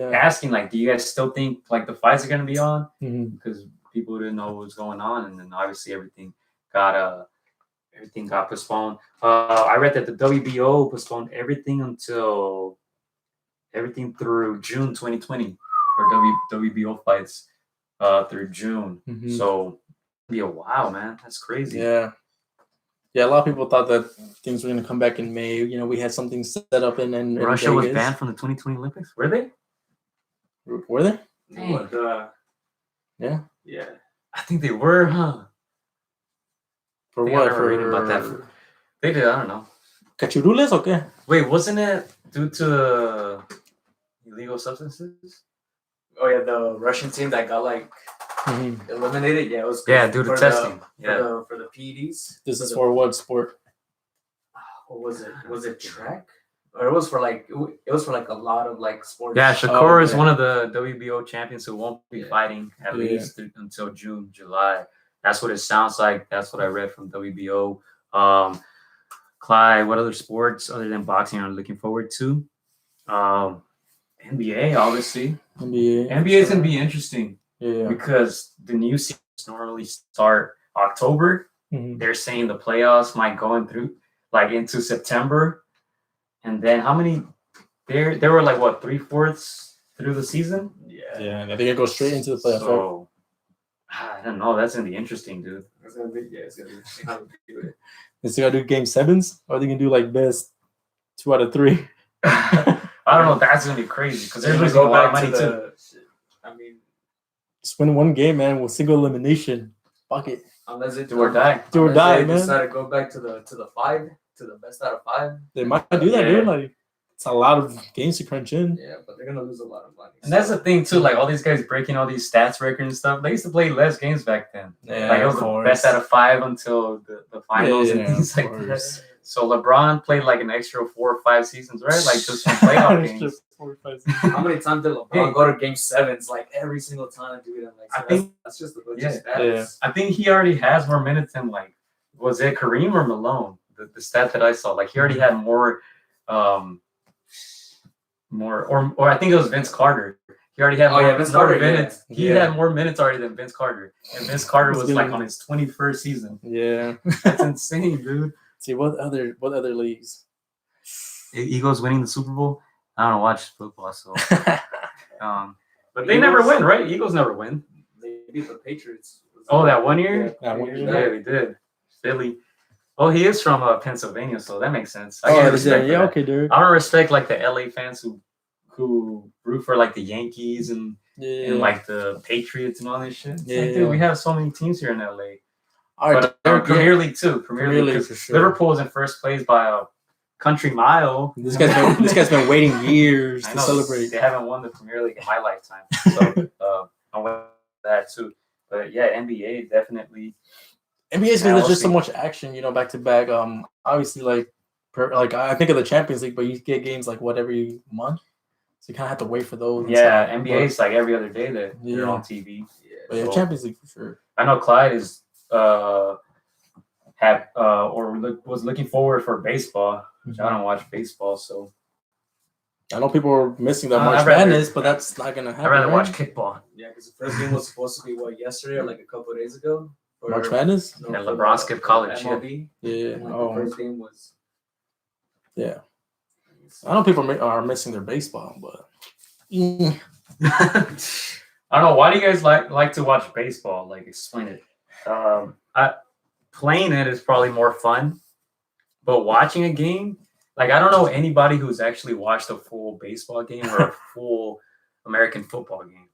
asking, like, do you guys still think like the fights are gonna be on? Because people didn't know what was going on, and then obviously everything got postponed. I read that the WBO postponed everything through June 2020 for WBO fights through June. So it'll be a while, man. That's crazy. Yeah, a lot of people thought that things were going to come back in May. You know, we had something set up in Russia Vegas. was banned from the 2020 Olympics. Were they? Were they? Yeah. I think they were, huh? For what? For reading about that. They did. I don't know. Cachurules? Okay. Wait, wasn't it due to illegal substances? Oh yeah, the Russian team that got like eliminated. Yeah, it was. Yeah, due to testing. For the PEDs. This is for what sport? What was it? Was it track? Or it was for like a lot of like sports. Yeah, Shakur is one of the WBO champions who won't be fighting at least until June, July. That's what it sounds like. That's what I read from WBO. Clyde, what other sports other than boxing are you looking forward to? NBA, obviously. NBA is gonna be interesting. Yeah. Because the new seasons normally start October. They're saying the playoffs might go into September. And then how many? There were like what 3/4 through the season. Yeah. I think it goes straight into the playoffs. So I don't know. That's gonna be interesting, dude. It's gonna be interesting how to do it. Is they gonna do game 7s, or are they gonna do like best 2 out of 3? I don't know. That's gonna be crazy because they're losing a lot of money too. I mean, just win one game, man, with single elimination. Fuck it. Unless they do or die. Do or die, man. Decide to go back to the 5, to the best out of 5. They might do that, dude. Like, it's a lot of games to crunch in. Yeah, but they're gonna lose a lot of money. And that's the thing too. Like all these guys breaking all these stats records and stuff. They used to play less games back then. Yeah, like it was the best out of 5 until the finals and things like that. So LeBron played like an extra 4 or 5 seasons, right? Like just from playoff games. 4 or 5 How many times did LeBron go to game 7s? Like every single time, dude. And like, so I think that's just the stats. Yeah. I think he already has more minutes than like, was it Kareem or Malone? The stat that I saw, like he already had more, or I think it was Vince Carter. He already had more minutes. Yeah. He had more minutes already than Vince Carter, and Vince Carter was like on his 21st season. Yeah, that's insane, dude. See what other leagues? Eagles winning the Super Bowl. I don't watch football, so. But they never win, right? Eagles never win. They beat the Patriots. Oh, that one year? Yeah, they did. Philly. Oh, he is from Pennsylvania, so that makes sense. Okay, dude. I don't respect like the LA fans who root for like the Yankees and like the Patriots and all this shit. It's like, dude, we have so many teams here in LA. But Premier League too. Premier League for sure. Liverpool is in first place by a country mile. This guy's been waiting years to celebrate. They haven't won the Premier League in my lifetime, so I'm with that too. But yeah, NBA definitely. NBA is there's just so much action, back to back. Obviously, like I think of the Champions League, but you get games like every month, so you kind of have to wait for those. Yeah, NBA is like every other day that you're on TV. Yeah, so, Champions League for sure. I know Clyde is was looking forward for baseball, which I don't watch baseball, so. I know people are missing the March Madness, but that's not gonna happen. I'd rather watch kickball. Yeah, because the first game was supposed to be yesterday or like a couple of days ago. March Madness? No, LeBron skipped college. MLB. Yeah. The first game was. Yeah. I know people are missing their baseball, but I don't know. Why do you guys like to watch baseball? Like, explain it. Playing it is probably more fun, but watching a game, like, I don't know anybody who's actually watched a full baseball game or a full American football game.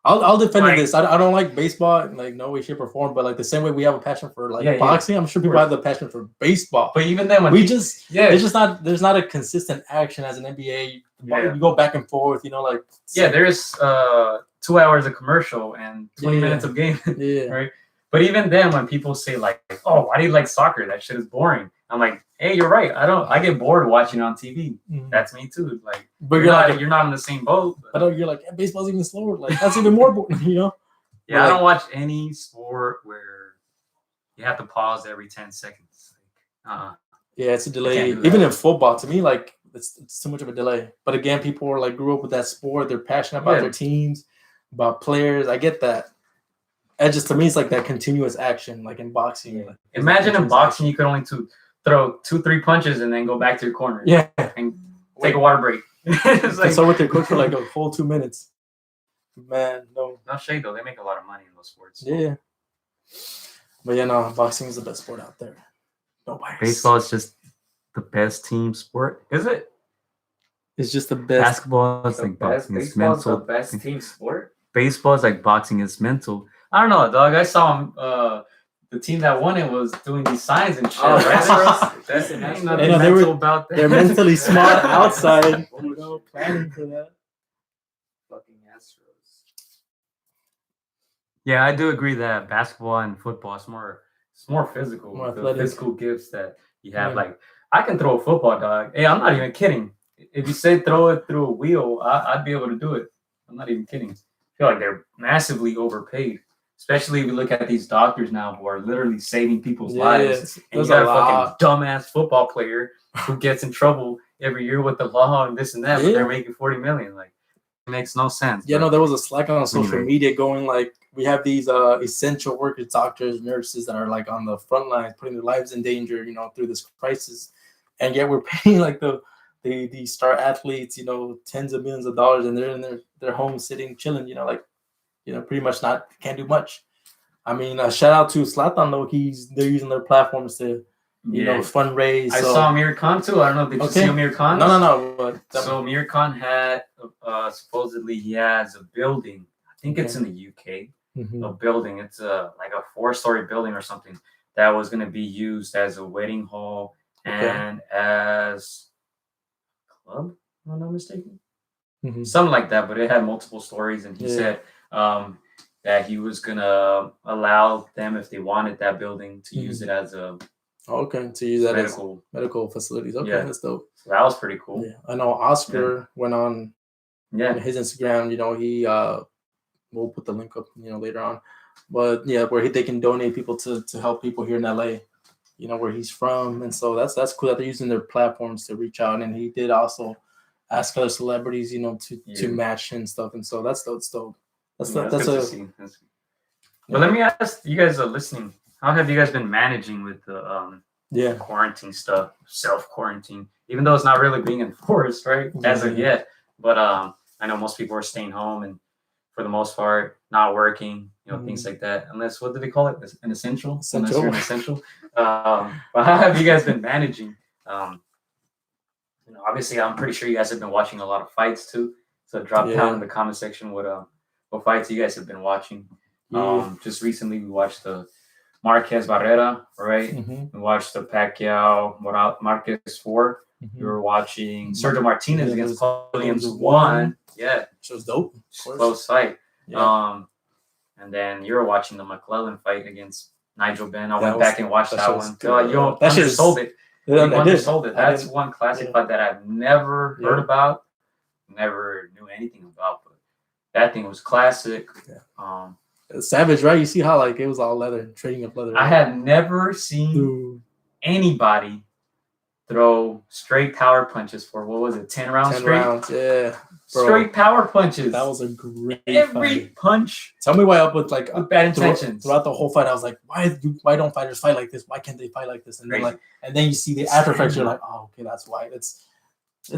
I'll defend Like- this. I don't like baseball in like no way, shape, or form, but like the same way we have a passion for like Yeah, yeah. boxing, I'm sure people have the passion for baseball. But even then, when We just yeah, it's just not there's not a consistent action as an NBA. Yeah. You go back and forth, you know, like yeah, there's 2 hours of commercial and 20 Yeah. minutes of game. yeah. Right? But even then, when people say like, "Oh, why do you like soccer? That shit is boring," I'm like, "Hey, you're right. I get bored watching it on TV. Mhm. That's me too. Like, But you're not in the same boat." I know you're like baseball's even slower. Like that's even more boring, you know. Yeah, But, I like- don't watch any sport where you have to pause every 10 seconds. Like, Yeah, it's a delay. do Even that. in football, to me, like it's too much of a delay. But again, people are like grew up with that sport. They're passionate about Yeah. their teams, about players. I get that. And just to me, it's like that continuous action, like in boxing. Yeah. Like, Imagine in continuous boxing, you could only throw 2-3 punches and then go back to your corner. action. Yeah. And take a water break. It's like, So with your coach for like a whole 2 minutes. Man, no. no shade though. They make a lot of money in those sports. Yeah. But yeah, no, boxing is the best sport out there. No bias. Baseball is just the best team sport. Is it? It's just the best. Basketball is The like best boxing. It's baseball is the mental. best team sport. Baseball is like boxing. It's mental. I don't know, dog. I saw the team that won it was doing these signs and shit. Oh, right? Astros. That's Ain't ain't nothing nothing they mental were- about that. They're mentally smart outside. You know, planning for that. Fucking Astros. Yeah, I do agree that basketball and football is more physical. More the athletic. physical gifts that you have. Yeah. Like, I can throw a football, dog. Hey, I'm not even kidding. If you say throw it through a wheel, I'd be able to do it. I'm not even kidding. I feel like they're massively overpaid. Especially if you look at these doctors now who are literally saving people's lives. And There's you got a a lot. fucking dumbass football player who gets in trouble every year with the law and this and that, but Yeah. they're making $40 million. Like, it makes no sense. Yeah, but- no, there was a Slack on social Anyway. media going like we have these essential workers, doctors, nurses that are like on the front lines, putting their lives in danger, you know, through this crisis, and yet we're paying like the star athletes, you know, tens of millions of dollars, and they're in their home sitting, chilling, you know, like, you know, pretty much can't do much. I mean, shout out to Zlatan though. They're using their platforms to, you know, fundraise. I so. saw Amir Khan too. I don't know. Did you Okay. see Amir Khan? No. But So Amir Khan had supposedly he has a building. I think it's in the UK. Mhm. A building. It's like a 4-story building or something that was going to be used as a wedding hall Okay. and as a club. If I'm not mistaken. Mhm. Something like that. But it had multiple stories, and he Yeah. said that he was gonna allow them if they wanted that building to use it as a Okay, to use that as medical. medical facilities. Okay, Yeah. that's dope. So that was pretty cool. Yeah, I know Oscar went on Yeah. his Instagram. You know, he we'll put the link up, you know, later on. But yeah, where they can donate people to help people here in LA. You know, where he's from, and so that's cool that they're using their platforms to reach out. And he did also ask other celebrities, you know, to Yeah. match and stuff. And so that's dope. That's Yeah, that's good to a see. But let me ask you guys listening. How have you guys been managing with the yeah. quarantine stuff, self-quarantine, even though it's not really being enforced, right? As of Yeah. yet. But I know most people are staying home and for the most part not working, you know, things like that. Unless, what do they call it? An essential? Unless you're an essential. But how have you guys been managing? You know, obviously I'm pretty sure you guys have been watching a lot of fights too. So drop down in the comment section what fights you guys have been watching. Yeah. Just recently we watched the Marquez Barrera, right? Mhm. We watched the Pacquiao Marquez 4. We were watching Sergio Martinez against Paul Williams 1. Yeah, Which was dope. Of course. close fight. Yeah. And then you were watching the McClellan fight against Nigel Benn. I That went was- back and watched that that shit was one. good. You That shit is- undersold it. Yeah, You I did. undersold it. I That's did. one classic Yeah. fight that I've never heard Yeah. about, never knew anything about. But that thing was classic. Yeah. Savage, right? You see how like it was all leather, trading of leather. I had never seen Dude. anybody throw straight power punches for what was it, 10 rounds 10 straight? rounds, yeah. Bro, Straight power punches. that was a great every fight. punch Tell me why up with like with bad intentions. throughout the whole fight. I was like, why don't fighters fight like this? Why can't they fight like this? And Crazy. then you see the after effects. You're like, oh, okay, that's why. It's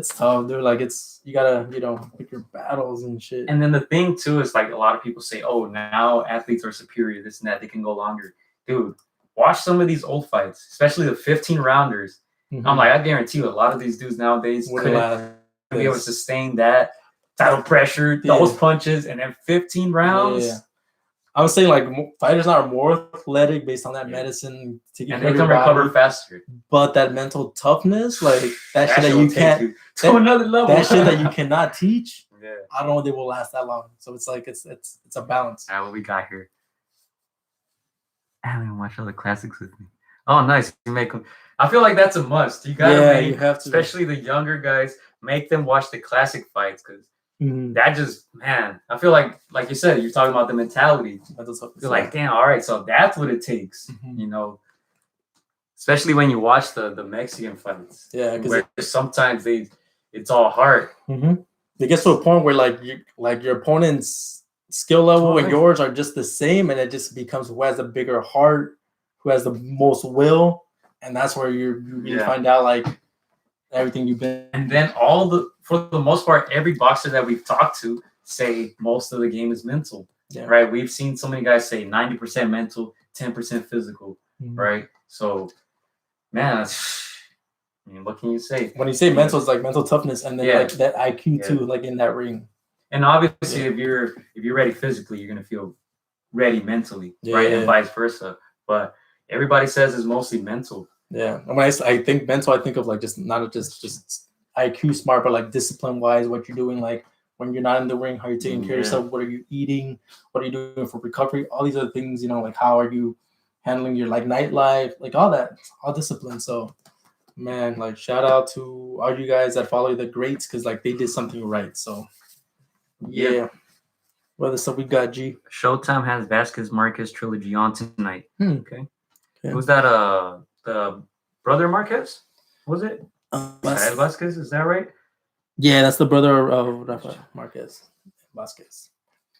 tough, dude. Like you gotta pick your battles and shit. And then the thing too is like a lot of people say, oh, now athletes are superior, this and that, they can go longer. Dude, watch some of these old fights, especially the 15 rounders. Mm-hmm. I'm like, I guarantee you, a lot of these dudes nowadays couldn't be able to sustain that title pressure, those punches, and then 15 rounds. Yeah. I was saying like fighters now are more athletic based on that medicine, and they can recover faster. But that mental toughness, like that shit that you can't to another level. That shit that you cannot teach. Yeah. I don't know if they will last that long. So it's like it's a balance. All right, what we got here? I haven't even watched all the classics with me. Oh, nice. You make them. I feel like that's a must. You gotta you have to, especially the younger guys, make them watch the classic fights because that just, man, I feel like you said, you're talking about the mentality. You're like, damn, all right, so that's what it takes, especially when you watch the Mexican fights. Yeah, because sometimes it's all hard. It gets to a point where your opponent's skill level and yours are just the same, and it just becomes who has the bigger heart, who has the most will, and that's where you really find out like everything you've been. And then for the most part, every boxer that we've talked to say most of the game is mental, right? We've seen so many guys say 90% mental, 10% physical, right? So, man, what can you say? When you say mental, it's like mental toughness, and then like that IQ too, like in that ring. And obviously, if you're ready physically, you're gonna feel ready mentally, right? And vice versa. But everybody says it's mostly mental. Yeah, and when I think mental, I think of like just not just IQ smart, but like discipline wise, what you're doing, like when you're not in the ring, how you're taking care of yourself, what are you eating, what are you doing for recovery, all these other things, like how are you handling your like nightlife, like all that, all discipline. So, man, like shout out to all you guys that follow the greats because like they did something right. So, yeah. What other stuff we got, G? Showtime has Vasquez Marquez trilogy on tonight. Okay. Who's that? The brother Marquez? Was it? Vasquez, is that right? Yeah, that's the brother of Rafa Marquez. Vasquez.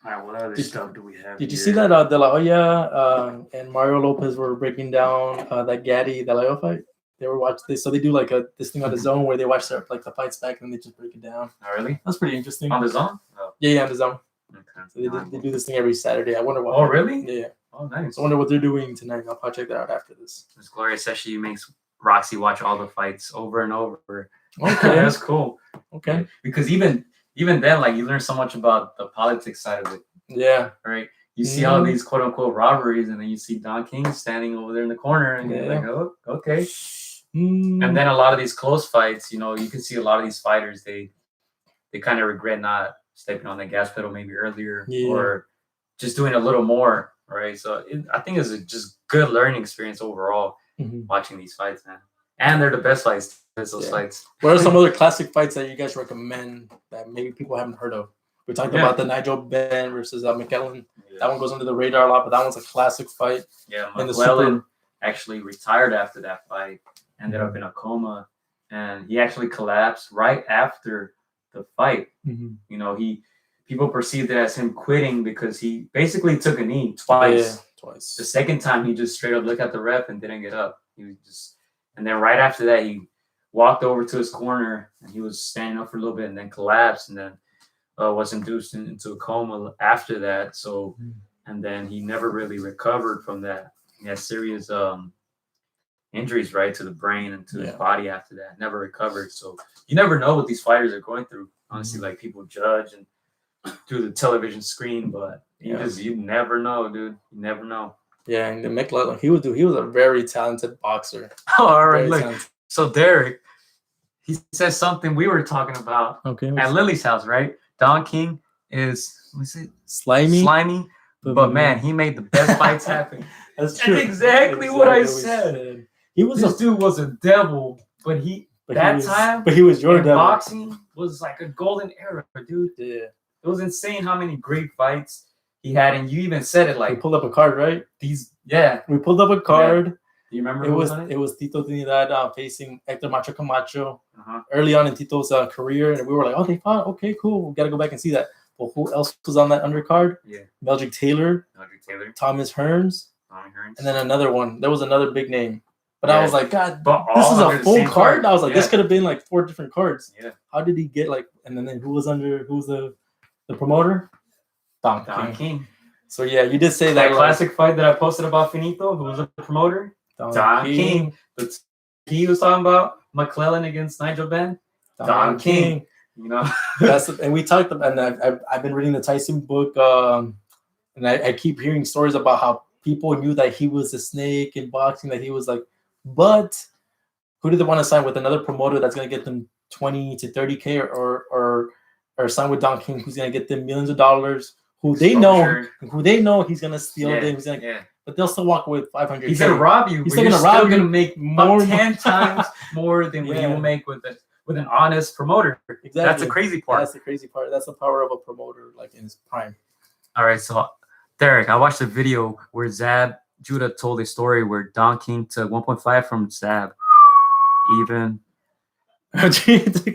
All right, what other stuff do we have? Did you see that De La Hoya and Mario Lopez were breaking down that Gaddy De La Hoya fight? They were watching this, so they do like this thing on the zone where they watch their like the fights back and they just break it down. Oh, really? That's pretty interesting. On the zone? Oh. Yeah, on the zone. Okay. So they do this thing every Saturday. I wonder what. Oh, really? Yeah. Oh, nice. I wonder what they're doing tonight. I'll probably check that out after this. This Gloria Seshi makes Roxy watch all the fights over and over. Okay. That's cool. Okay. Because even then, like you learn so much about the politics side of it. Yeah. Right. You see all these quote unquote robberies, and then you see Don King standing over there in the corner, and you're like, oh, okay. And then a lot of these close fights, you can see a lot of these fighters, they kind of regret not stepping on the gas pedal maybe earlier or just doing a little more, right? So I think it's a just good learning experience overall watching these fights, man. And they're the best fights. Those fights. What are some other classic fights that you guys recommend that maybe people haven't heard of? We talked about the Nigel Benn versus McKellen. Yeah. That one goes under the radar a lot, but that one's a classic fight. Yeah, McKellen actually retired after that fight. Ended up in a coma, and he actually collapsed right after the fight. People perceived it as him quitting because he basically took a knee twice. The second time, he just straight up looked at the ref and didn't get up. He was just, and then right after that, he walked over to his corner and he was standing up for a little bit and then collapsed and then was induced into a coma after that. So, and then he never really recovered from that. He had serious injuries, right, to the brain and to his body after that. Never recovered. So you never know what these fighters are going through. Honestly, like people judge and through the television screen, but you never know, dude. You never know. Yeah, and the McLaren, he was a very talented boxer. Oh, all right, look. So Derek, he says something we were talking about at Lily's house, right? Don King is, let me see, slimy, but man, he made the best fights happen. That's true. That's exactly what I said. This dude was a devil, but he was your devil. Boxing was like a golden era, dude. Yeah, it was insane how many great fights he had, and you even said it like we pulled up a card, right? We pulled up a card. Do you remember It who was on it was Tito Trinidad facing Hector Macho Camacho Uh-huh. early on in Tito's career, and we were like, oh, they fought. Okay, cool. We gotta go back and see that. But who else was on that undercard? Yeah. Meldrick Taylor, Thomas Hearns, and then another one. There was another big name. But I was like, God, But this is all a under the full same card. I was like, Yeah. this could have been like 4 different cards. Yeah. How did he get like? And then who was the promoter? Don King. So yeah, you did say That that classic fight that I posted about Finito, who was the promoter? Don King. He was talking about McClellan against Nigel Benn. Don King. You know, and we talked about, and I've been reading the Tyson book, and I keep hearing stories about how people knew that he was a snake in boxing, that he was like, but who do they want to sign with? Another promoter that's going to get them 20 to 30K or sign with Don King, who's going to get them millions of dollars, who they know he's going to steal them. But they'll still walk with 500K. He's going to rob you. He's still going to rob you. Going to make more 10 times more than what you will make with an honest promoter. Exactly. That's the crazy part. That's the crazy part. That's the power of a promoter, like in his prime. All right, so Derek, I watched a video where Zab Judah told a story where Don King took 1.5 from Zab. Even after he took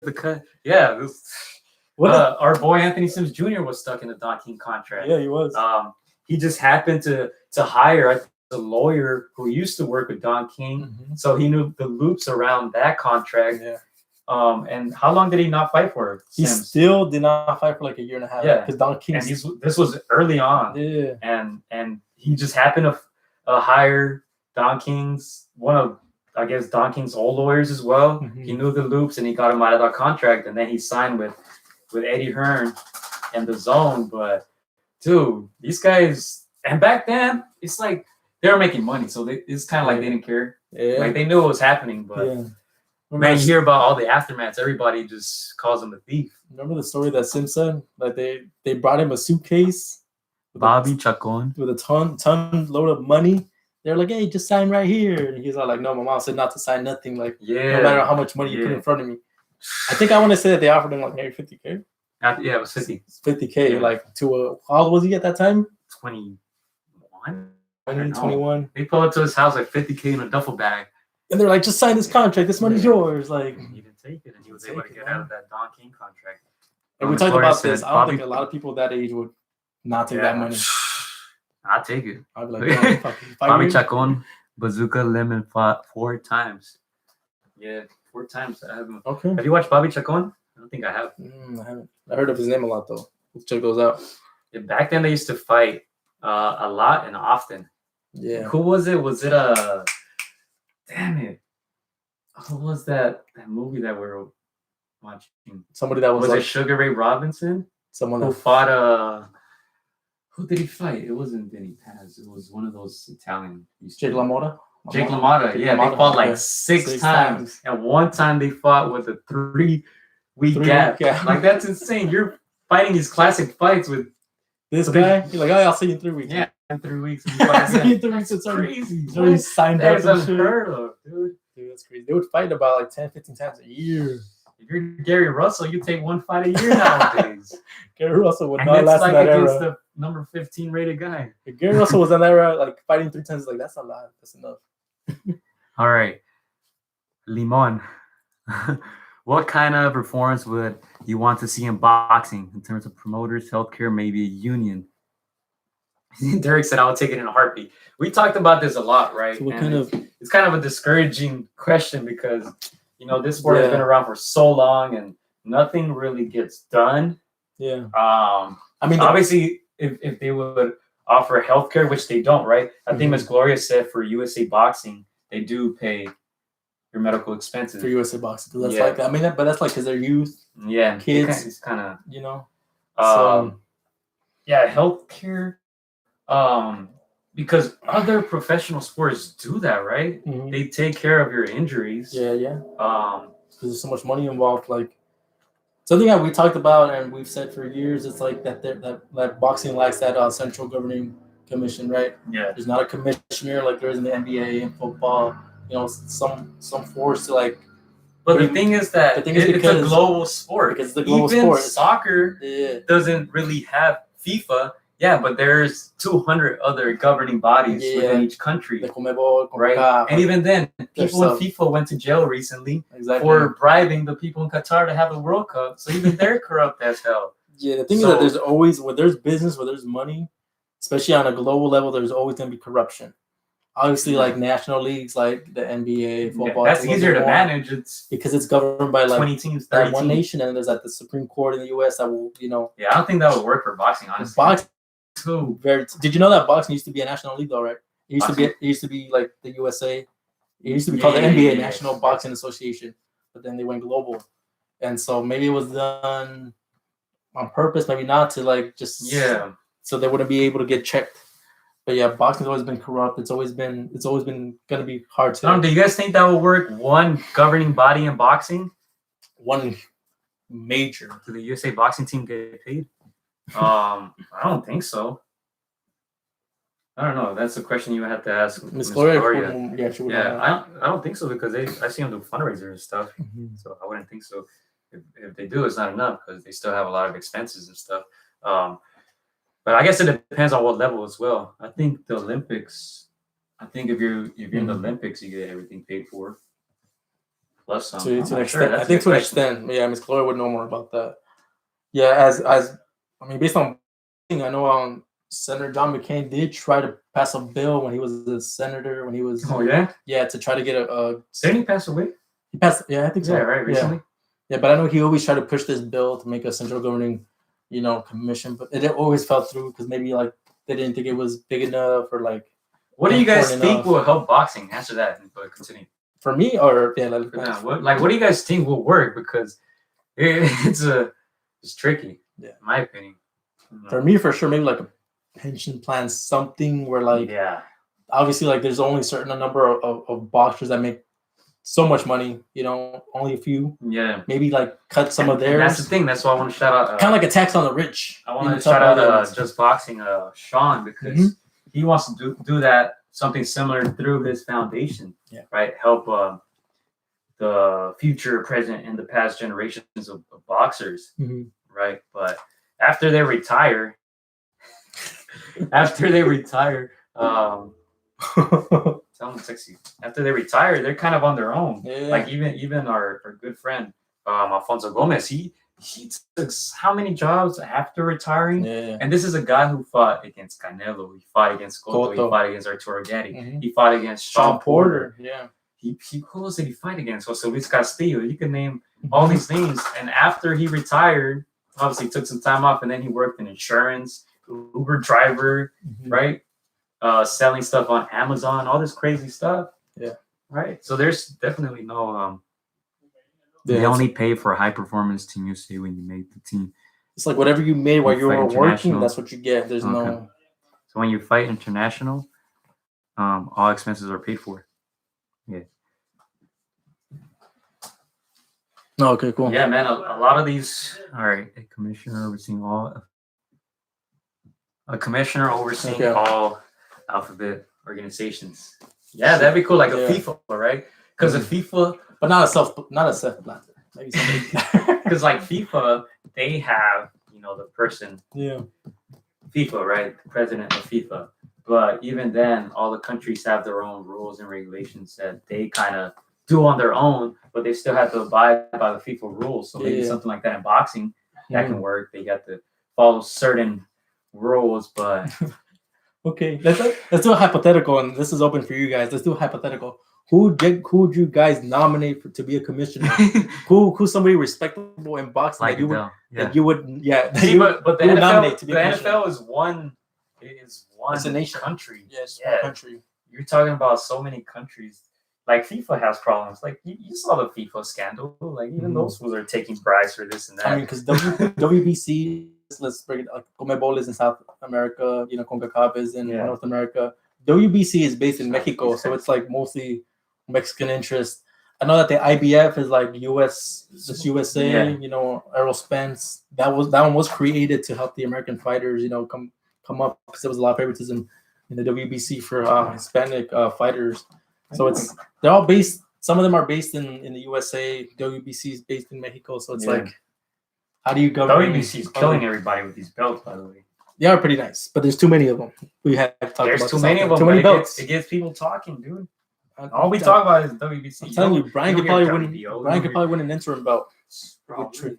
the cut. Yeah. Our boy Anthony Sims Jr. was stuck in the Don King contract. Yeah, he was. He just happened to hire a lawyer who used to work with Don King, so he knew the loops around that contract. Yeah. And how long did he not fight for? He still did not fight for like a year and a half. Yeah, because Don King. And this was early on. Yeah. And he just happened to hire Don King's Don King's old lawyers as well. He knew the loops and he got him out of that contract, and then he signed with Eddie Hearn and the Zone. But dude, these guys, and back then it's like they were making money, so it's kind of like they didn't care. Yeah. Like they knew what was happening, but man, you hear about all the aftermaths. Everybody just calls him a thief. Remember the story that Sim said? Like they brought him a suitcase, Bobby Chacon, with a ton load of money. They're like, hey, just sign right here. And he's all like, no, my mom said not to sign nothing. Like, no matter how much money you put in front of me. I think I want to say that they offered him like maybe 50K. Yeah, it was 50. 50K, like how old was he at that time? 21. 21. They pulled up to his house like 50K in a duffel bag. And they're like, just sign this contract. This money's yours. Like, he didn't take it, and he was able to get out of that Don King contract. And we talked about this. I don't think a lot of people that age would not take that money. I'll take it. I'd be like, Bobby Chacon, Bazooka Limb fought 4 times. Yeah, 4 times. I haven't. Okay. Have you watched Bobby Chacon? I don't think I have. I haven't. I heard of his name a lot though. Let's check those out. Yeah, back then they used to fight a lot and often. Yeah. Who was it? Was it damn it. Who was that movie that we were watching? Somebody that was like, it Sugar Ray Robinson? Someone who fought who did he fight? It wasn't Vinny Paz. It was one of those Italian. Jake LaMotta? Jake LaMotta. Yeah, they fought like 6 times. And one time they fought with a 3-week gap. Like, that's insane. You're fighting these classic fights with this guy. You're like, oh, I'll see you in 3 weeks. Yeah, in 3 weeks. I'll see you in 3 weeks. It's crazy. He's already signed up. That's unheard of, dude. Dude, that's crazy. They would fight about like 10, 15 times a year. If you're Gary Russell, you take 1 fight a year nowadays. Gary Russell would not last in that era. Against the number 15 rated guy. If Gary Russell was in that era, like fighting 3 times, like that's a lot. That's enough. All right, Limon. What kind of performance would you want to see in boxing in terms of promoters, healthcare, maybe a union? Derek said, "I would take it in a heartbeat." We talked about this a lot, right? So it's kind of a discouraging question because this sport has been around for so long and nothing really gets done. Yeah. I mean, obviously, if they would offer healthcare, which they don't, right? I think Ms. Gloria said for USA Boxing, they do pay your medical expenses for USA Boxing. That's like, I mean, but that's like because they're youth. Yeah, kids. It's kind of healthcare. Because other professional sports do that, right? Mm-hmm. They take care of your injuries. Yeah. Because there's so much money involved. Like something that we talked about and we've said for years, it's like that boxing lacks that central governing commission, right? Yeah. There's not a commissioner like there is in the NBA and football. Some force to like. But the thing is that it's a global sport. Because it's the global sport. Soccer doesn't really have FIFA. Yeah, but there's 200 other governing bodies within each country. The Conmebol, right? And even then, people in FIFA went to jail recently for bribing the people in Qatar to have the World Cup. So even they're corrupt as hell. Yeah, the thing is that there's always, where there's business, where there's money, especially on a global level, there's always going to be corruption. Obviously, like national leagues, like the NBA, football. That's easier to manage. It's because it's governed by like 20 teams, 30 one teams. nation, and there's like the Supreme Court in the U.S. that will, you know. Yeah, I don't think that would work for boxing, honestly. Boxing, too. Did you know that boxing used to be a national league, though? Right? It used to be like the USA. It used to be called the NBA, National Boxing Association, but then they went global, and so maybe it was done on purpose, maybe not, to like just so they wouldn't be able to get checked. But yeah, boxing's always been corrupt. It's always been gonna be hard to. Do you guys think that will work? One governing body in boxing, one major. Do the USA boxing team get paid? I don't think so. I don't know. That's a question you have to ask Miss Gloria. I don't think so, because I see them do fundraisers and stuff. Mm-hmm. So I wouldn't think so. If they do, it's not enough, because they still have a lot of expenses and stuff. But I guess it depends on what level as well. I think the Olympics. I think if you're in the Olympics, you get everything paid for. Plus some. To an extent, I think to an extent. Yeah, Miss Gloria would know more about that. Yeah, as I mean, based on, I know Senator John McCain did try to pass a bill when he was a senator. When he was to try to get a. Didn't he pass away? He passed. Yeah, I think so. Yeah, right. Recently. Yeah, but I know he always tried to push this bill to make a central governing, commission, but it always fell through because maybe like they didn't think it was big enough, or like. What do you guys think will help boxing? Answer that, but continue. For me, or what do you guys think will work? Because it's tricky. Yeah, in my opinion. For me, for sure, maybe like a pension plan, something where like obviously like there's only a certain number of boxers that make so much money, only a few. Yeah. Maybe like cut some of theirs. That's the thing. That's why I want to shout out. Kind of like a tax on the rich. I want to shout out Just Boxing, Sean, because he wants to do that, something similar through his foundation. Yeah. Right. Help the future, present, and the past generations of boxers. Mm-hmm. Right. But after they retire, sounds sexy. After they retire, they're kind of on their own. Yeah. Like even our good friend Alfonso Gomez, he took how many jobs after retiring? Yeah. And this is a guy who fought against Canelo, he fought against Cotto, he fought against Arturo Gatti, he fought against Sean Porter. Yeah. Who else did he fight against? Jose Luis Castillo. You can name all these names. And after he retired, obviously took some time off, and then he worked in insurance, Uber driver, right? Selling stuff on Amazon, all this crazy stuff. Yeah. Right. So there's definitely no they only pay for a high performance team, you see, when you make the team. It's like whatever you made while you were working, that's what you get. There's no. So when you fight international, all expenses are paid for. Yeah. Okay, cool. Yeah, man. A lot of these. All right, a commissioner overseeing all alphabet organizations. Yeah, that'd be cool, like a FIFA, right? Because a FIFA, but not a self planter. Maybe somebody. Because like FIFA, they have the person. Yeah. FIFA, right? The president of FIFA. But even then, all the countries have their own rules and regulations that they kind of do on their own, but they still have to abide by the FIFA rules. So maybe something like that in boxing that can work. They got to follow certain rules, but. Okay, let's do a hypothetical, and this is open for you guys. Let's do a hypothetical. Who would you guys nominate to be a commissioner? Who's somebody respectable in boxing like that you would but the NFL, nominate to be the NFL is one it's a nation. Country. Yes, country. You're talking about so many countries. Like FIFA has problems. Like you saw the FIFA scandal. Like even those fools are taking bribes for this and that. I mean, because WBC. Let's bring it like Conmebol is in South America, CONCACAF is in North America. WBC is based in Mexico, so it's like mostly Mexican interest. I know that the IBF is like USA, Errol Spence. That one was created to help the American fighters, come up, because there was a lot of favoritism in the WBC for Hispanic fighters. So they're all based. Some of them are based in the USA. WBC is based in Mexico, so it's like. How do you go? WBC is killing everybody with these belts, by the way. They are pretty nice, but there's too many of them. We have talked There's about too this many out of there. them. Too many belts. It gets people talking, dude. I'm All we telling- talk about is WBC. I'm telling you, Brian could probably win. WBO, Brian could probably win an interim belt. Probably.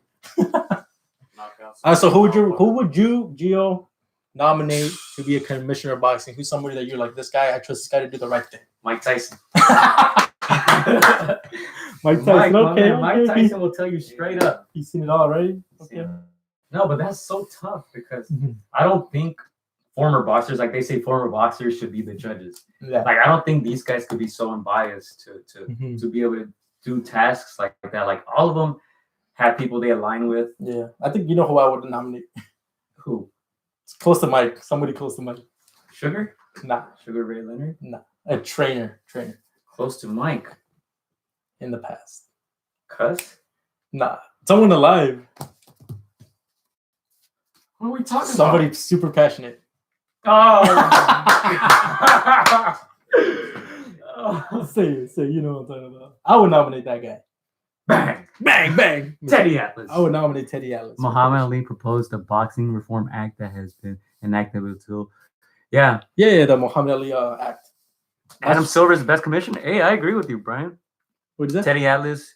So who would you, Gio, nominate to be a commissioner of boxing? Who's somebody that you're like, this guy, I trust this guy to do the right thing? Mike Tyson. Mike Tyson, okay. Mike Tyson will tell you straight up. He's seen it all, right? Okay. No, but that's so tough because Mhm. I don't think former boxers, like they say, former boxers should be the judges. Yeah. Like I don't think these guys could be so unbiased to Mhm. be able to do tasks like that. Like all of them have people they align with. Yeah. I think you know who I would nominate. Who? It's close to Mike. Somebody close to Mike. Sugar? Nah. Sugar Ray Leonard? A trainer. Close to Mike. In the past. Cuss? Nah. Someone alive. What are we talking Somebody super passionate. about? Say it. You know what I'm talking about. I would nominate that guy. Bang! Bang, bang. Teddy Atlas. I would nominate Teddy Atlas. Muhammad Ali proposed a boxing reform act that has been enacted until. Yeah. Yeah, the Muhammad Ali act. Adam Silver is the best commissioner. Hey, I agree with you, Brian. What is that? Teddy Atlas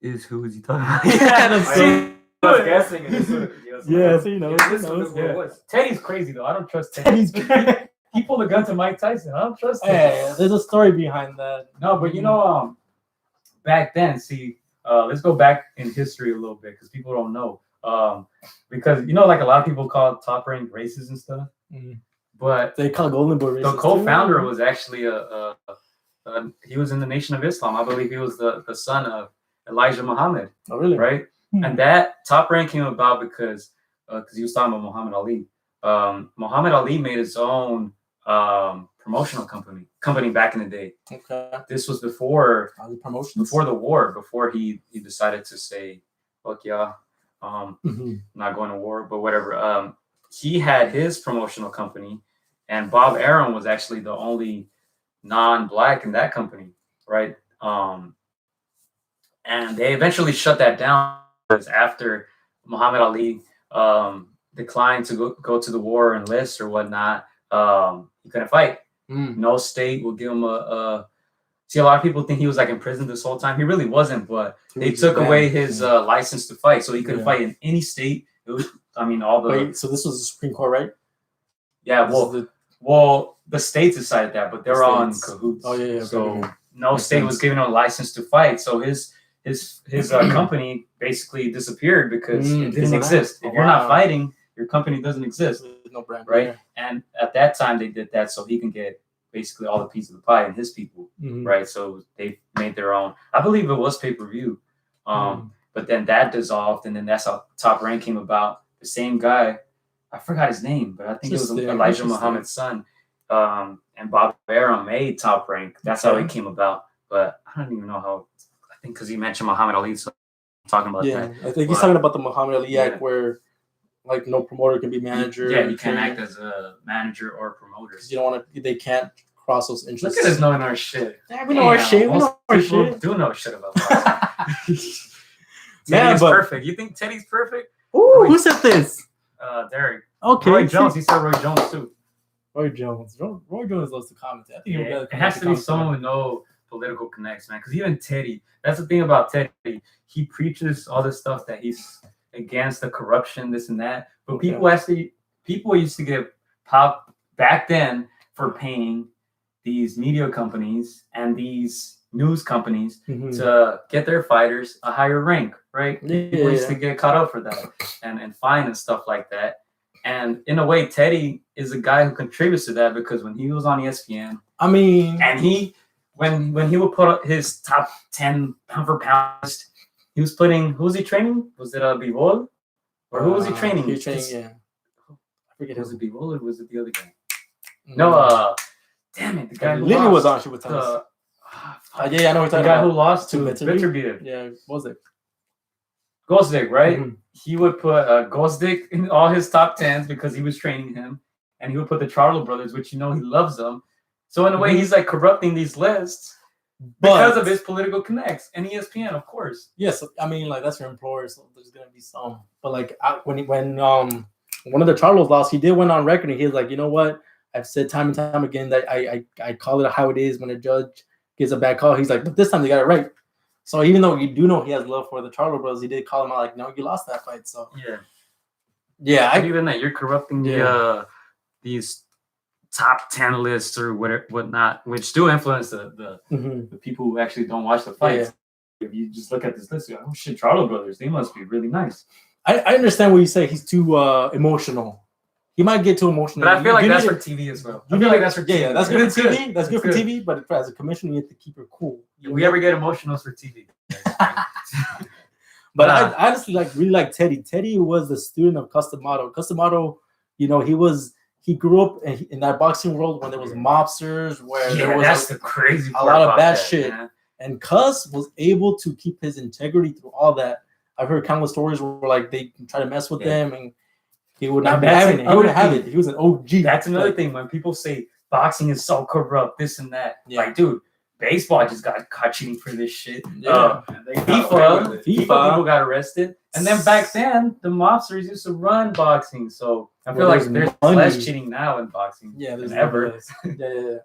is who is he talking about? Adam Silver. I was guessing. Yeah, so you know. Teddy's crazy though. I don't trust Teddy. Teddy's He pulled a gun to Mike Tyson. I don't trust Teddy. Hey, there's a story behind that. No, but you know, back then, let's go back in history a little bit because people don't know. Because you know, like a lot of people call Top Rank racist and stuff, but They call Golden Boy racist. the co-founder was actually he was in the Nation of Islam. I believe he was the son of Elijah Muhammad, Oh, really? right? And that Top Rank came about because he was talking about Muhammad Ali. Muhammad Ali made his own promotional company back in the day. Okay. This was before Promotions. the war, before he decided to say, "Fuck yeah, not going to war," but whatever. He had his promotional company, and Bob Arum was actually the only non-black in that company, right? And they eventually shut that down after Muhammad Ali declined to go to the war and enlist or whatnot. He couldn't fight. No state will give him a. See, a lot of people think he was like in prison this whole time. He really wasn't, but they took away his license to fight, so he couldn't fight in any state. It was, all the. Wait, so this was the Supreme Court, right? Yeah, well, the states decided that, but they're all in cahoots. Oh yeah. So no state was giving him a license to fight. So his company basically disappeared because it didn't exist. If you're not fighting, your company doesn't exist. There's no brand, right? there. And at that time, they did that so he can get basically all the piece of the pie and his people, right? So they made their own. I believe it was pay-per-view, but then that dissolved, and then that's how Top Rank came about. The same guy, I forgot his name, but I think it was Elijah Muhammad's son. And Bob Arum made Top Rank. That's how it came about. But I don't even know how. I think because he mentioned Muhammad Ali, so I'm talking about that. I think he's talking about the Muhammad Ali Act where, like, no promoter can be manager. Yeah, you can't act as a manager or promoter. You don't want to. They can't cross those interests. Look at us knowing our shit. Yeah, we know our shit. We know our shit. Do know shit about boxing. Man, Teddy's perfect. You think Teddy's perfect? Ooh, who said this? Derek. Okay. Roy Jones. He said Roy Jones too. Roy Jones. Roy Jones loves to comment. I think it has to be someone with no political connects, man. Because even Teddy, that's the thing about Teddy. He preaches all this stuff that he's against the corruption, this and that. But people used to get popped back then for paying these media companies and these news companies to get their fighters a higher rank, right? People used to get caught up for that and fine and stuff like that. And in a way, Teddy is a guy who contributes to that because when he was on ESPN, and when he would put up his top 10 pound for pound, he was putting, who was he training? Was it Bivol? Or who was he training? He was training, I forget. Was it Bivol or was it the other guy? No, damn it, the guy who Lily lost. was on. She was telling us. I know what you're talking the about. guy who lost to Bitterbeard. Yeah, was it? Gosdick, right? He would put Gosdick in all his top 10s because he was training him, and he would put the Charlo brothers, which he loves them. So in a way, he's like corrupting these lists because of his political connects and ESPN, of course. Yes, like that's your employer, so there's gonna be some. But like when one of the Charlos lost, he did went on record and he was like, you know what? I've said time and time again that I call it how it is when a judge gives a bad call. He's like, but this time they got it right. So even though you do know he has love for the Charlo brothers, he did call him out like, no, you lost that fight. So yeah, even that you're corrupting these top 10 lists or whatnot, which do influence the people who actually don't watch the fights. If you just look at this list, you're like, oh shit, Charlo brothers, they must be really nice. I understand what you say. He's too emotional. He might get too emotional. But I feel like that's for TV as well. I feel like that's for TV. Yeah, that's good for TV. That's good for TV. But as a commissioner, you have to keep it cool. If we ever get emotional, it's for TV. But I honestly really like Teddy. Teddy was the student of Customato. Customato, he grew up in that boxing world when there was mobsters, where there was the crazy a lot of bad that, shit. Man. And Cus was able to keep his integrity through all that. I've heard countless stories where like they try to mess with them and he would not be having it. He wouldn't have it. He was an OG. That's another thing when people say boxing is so corrupt, this and that. Like, dude, baseball just got caught cheating for this shit. FIFA people got arrested. And then back then, the mobsters used to run boxing. So I feel like there's less cheating now in boxing than ever. Yeah.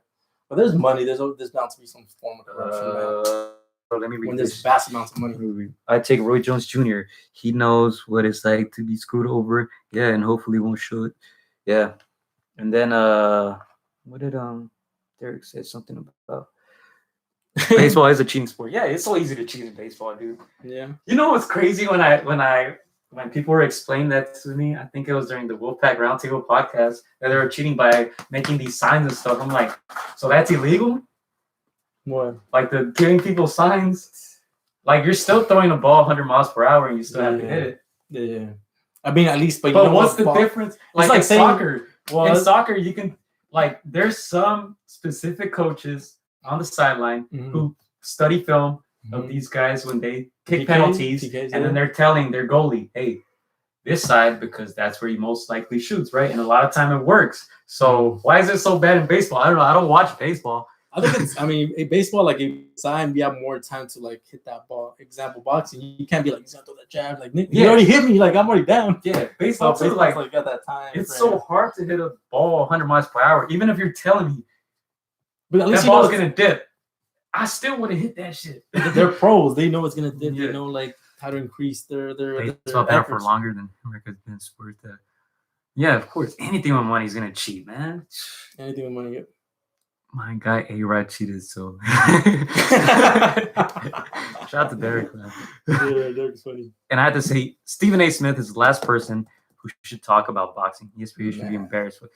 But there's money. There's bound to be some form of corruption. Let me read when this. there's vast amounts of money. I take Roy Jones Jr. He knows what it's like to be screwed over. Yeah, and hopefully won't show it. Yeah. And then what did Derek say something about baseball is a cheating sport. Yeah, it's so easy to cheat in baseball, dude. Yeah. You know what's crazy when people were explaining that to me, I think it was during the Wolfpack Roundtable podcast, that they were cheating by making these signs and stuff. I'm like, so that's illegal? What? Like the giving people signs? Like you're still throwing a ball 100 miles per hour and you still have to hit it. Yeah. I mean, at least, but what's the difference? Like in soccer. In soccer, you can, like, there's some specific coaches on the sideline who study film of these guys when they kick penalties, and then they're telling their goalie, hey, this side, because that's where he most likely shoots, right? And a lot of time it works. So why is it so bad in baseball? I don't know. I don't watch baseball. I think it's, in baseball, like, a sign, you have more time to, like, hit that ball. Example, boxing, you can't be like, he's going to throw that jab. Like, you already hit me. Like, I'm already down. Yeah, baseball, too, like, got that time. It's so hard to hit a ball 100 miles per hour, even if you're telling me but at least that ball's going to dip. I still want to hit that shit. They're pros. They know it's going to dip. They know, like, how to increase their baseball been for longer than America's been sport. Yeah, of course. Anything with money is going to cheat, man. Anything with money, My guy A-Rod cheated, so shout out to Derek, man. Yeah, Derek's funny. And I have to say, Stephen A. Smith is the last person who should talk about boxing. ESPN should be embarrassed with.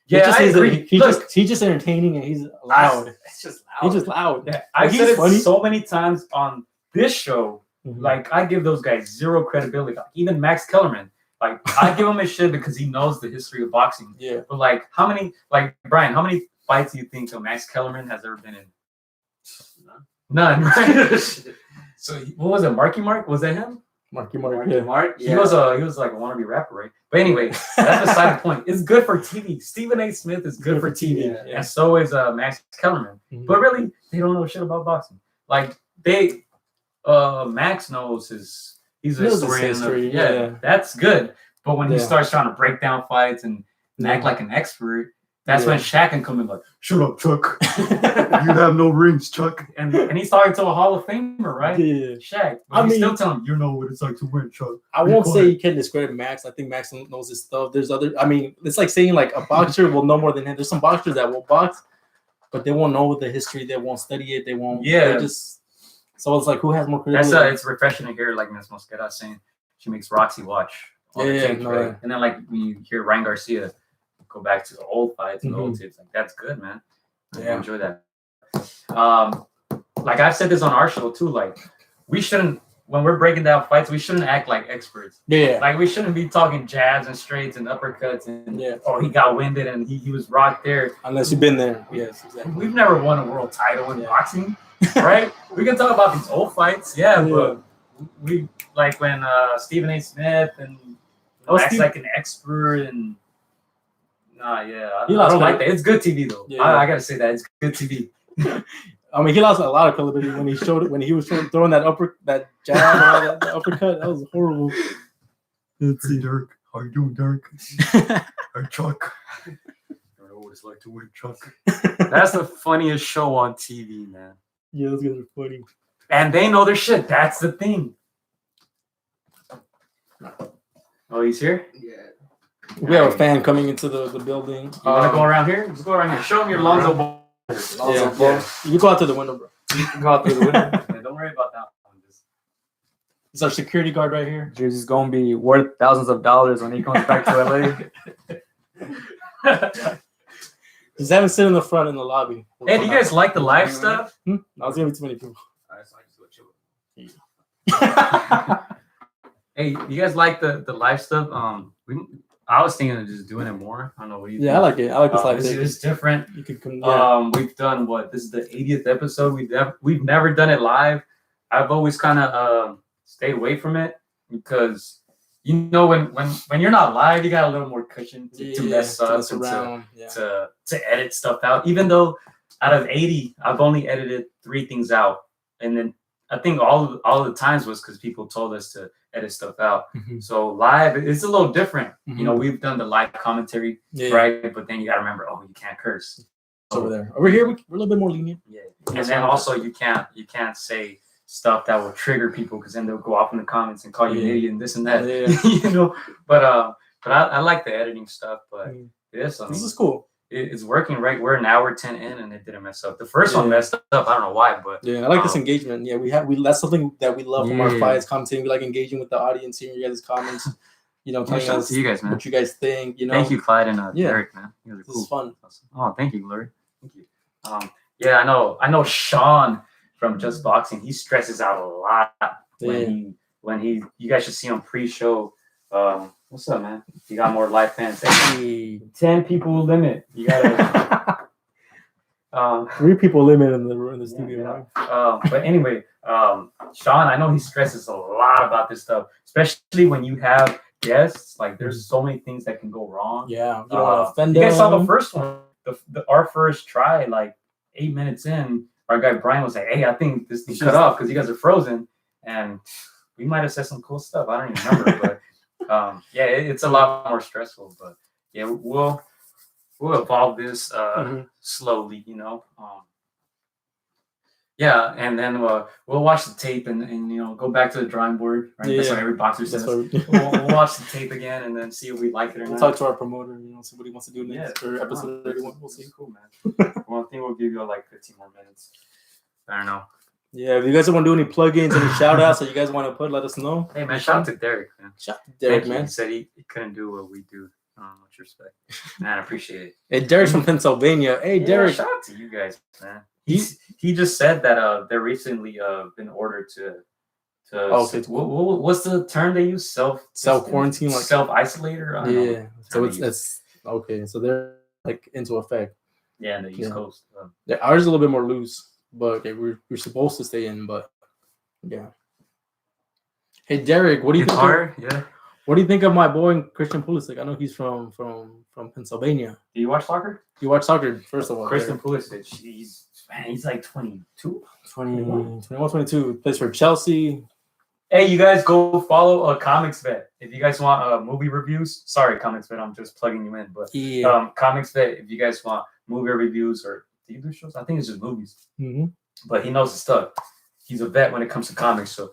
Yeah, I agree. He's just entertaining and he's loud. It's just loud. He's just loud. Yeah, I've said it so many times on this show. Like, I give those guys zero credibility. Like, even Max Kellerman. Like, I give him his shit because he knows the history of boxing. Yeah. But, like, Brian, how many fights do you think Max Kellerman has ever been in? None, right? So what was it? Marky Mark? Was that him? Marky Mark. Yeah. He was like a wannabe rapper, right? But anyway, that's beside the point. It's good for TV. Stephen A. Smith is good for TV, and so is Max Kellerman. But really, they don't know shit about boxing. Like Max knows he's a historian. That's good. But when he starts trying to break down fights and act like an expert, that's when Shaq can come in like, shut up, Chuck. You have no rings, Chuck. And he's talking to a Hall of Famer, right? Yeah. Shaq. But he's still telling him, you know what it's like to win, Chuck. I won't say you can discredit Max. I think Max knows his stuff. There's it's like saying like a boxer will know more than him. There's some boxers that will box, but they won't know the history. They won't study it. They won't. Yeah. So it's like, who has more credibility? It's refreshing to hear, like Ms. Mosqueda saying she makes Roxy watch all the tapes, right? And then like when you hear Ryan Garcia go back to the old fights and the old tapes, like that's good, man. I enjoy that. Like I've said this on our show too, like we shouldn't, when we're breaking down fights, we shouldn't act like experts. Yeah. Like we shouldn't be talking jabs and straights and uppercuts and he got winded and he was rocked there. Unless you've been there. Yes, exactly. We've never won a world title in boxing, right? We can talk about these old fights, but we like when Stephen A. Smith and acts like an expert and I don't like that. It's good TV though. I gotta say that it's good TV. I mean, he lost a lot of credibility when he was throwing that jab or that uppercut. That was horrible. It's Dirk. How you doing, Derek? Hey, Chuck. I don't know what it's like to win, Chuck. That's the funniest show on TV, man. Yeah, those guys are funny. And they know their shit. That's the thing. Oh, he's here? Yeah. We have a fan coming into the building. You want to go around here? Let's go around here. Show him your Lonzo Ball. Yeah. You go out through the window, bro. You can go out through the window. Yeah, don't worry about that one. It's our security guard right here. Jersey's gonna be worth thousands of dollars when he comes back to LA. Just have him sit in the front in the lobby. Hey, do you guys like the live stuff? I was gonna be too many people. Alright, so I just go chill. Hey, you guys like the live stuff? I was thinking of just doing it more. I don't know what do you think. Yeah, I like it. I like this live thing. It's different. You could come. Yeah. We've done what? This is the 80th episode. We've never done it live. I've always kind of stayed away from it because you know when you're not live, you got a little more cushion to mess up and to edit stuff out. Even though out of 80, I've only edited 3 things out, and then I think all of the times was because people told us to edit stuff out. Mm-hmm. So live, it's a little different. Mm-hmm. You know, we've done the live commentary, right? But then you got to remember, you can't curse. Over there. Over here, we're a little bit more lenient. Yeah, and then also you can't say stuff that will trigger people because then they'll go off in the comments and call you an idiot and this and that. Yeah. You know, but I like the editing stuff. But this is cool. It's working, right? We're an hour 10 in and it didn't mess up. The first one messed up. I don't know why, but I like this engagement. Yeah, that's something that we love from our fights, commentating. We like engaging with the audience, hearing your guys' comments. You know, telling us you guys, man. what you guys think. You know, thank you, Clyde and Derek, man. You guys are this is fun. Oh, thank you, Glory. Thank you. Yeah, I know Sean from Just Boxing. He stresses out a lot when you guys should see him pre-show. What's up, man? You got more live fans. Hey, 10 people limit. You gotta 3 people limit in the studio. Yeah. But anyway, Sean, I know he stresses a lot about this stuff, especially when you have guests. Like, there's so many things that can go wrong. Yeah, you don't want to offend them. You guys saw them. the first one, our first try, like 8 minutes in. Our guy Brian was like, "Hey, I think this thing cut off because you guys are frozen," and we might have said some cool stuff. I don't even remember, but. It's a lot more stressful, but yeah, we'll evolve this slowly, you know. And then we'll watch the tape and you know go back to the drawing board. Right? That's what every boxer says. We'll watch the tape again and then see if we like it or not. Talk to our promoter, you know, see what he wants to do next for episode 31. We'll see. Cool, man. Well, I think we'll give you like 15 more minutes. I don't know. Yeah, if you guys want to do any plugins, any shout outs that you guys want to put, let us know. Hey, man, shout out to Derek, man. Shout out to Derek, man. He said he couldn't do what we do. Much respect. Man, I appreciate it. Hey, Derek's from Pennsylvania. Hey, Derek. Shout out to you guys, man. He just said that they're recently been ordered to what's the term they use? Self quarantine, like self-isolate or so it's okay. So they're like into effect. Yeah, in the East Coast. Ours is a little bit more loose. But we're supposed to stay in, but yeah. Hey Derek, what do you think? What do you think of my boy Christian Pulisic? I know he's from Pennsylvania. Do you watch soccer? You watch soccer first of all. Christian Pulisic, he's like 22. 21, 22. Plays for Chelsea. Hey, you guys go follow a Comics Vet. If you guys want movie reviews, sorry Comics Vet, I'm just plugging you in. But Comics Vet, if you guys want movie reviews or do you do shows? I think it's just movies. Mm-hmm. But he knows his stuff. He's a vet when it comes to comics. So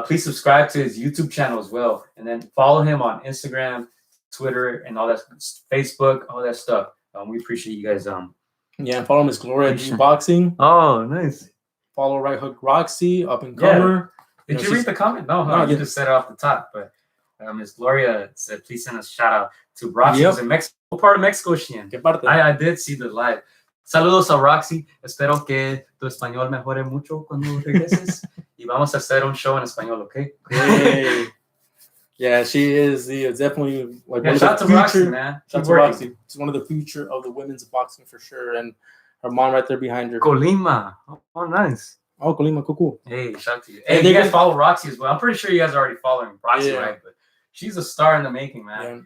please subscribe to his YouTube channel as well. And then follow him on Instagram, Twitter, and all that, Facebook, all that stuff. We appreciate you guys. And follow him as Gloria G Boxing. Oh, nice. Follow Right Hook Roxy, up and comer. Yeah. Did you read the comment? No, you just said it off the top. But Miss Gloria said, please send a shout out to Roxy. Who's in Mexico. What part of Mexico is she in? I did see the live. Saludos a Roxy. Espero que tu español mejore mucho cuando regreses. Y vamos a hacer un show en español, okay? Hey. Yeah, she is definitely like shout out to Roxy, man. Shout out to Roxy. She's one of the future of the women's boxing for sure, and her mom right there behind her. Colima. Oh, nice. Oh, Colima, cool. Hey, shout out to you. Hey, you guys follow Roxy as well. I'm pretty sure you guys are already following Roxy, right? But she's a star in the making, man. Yeah.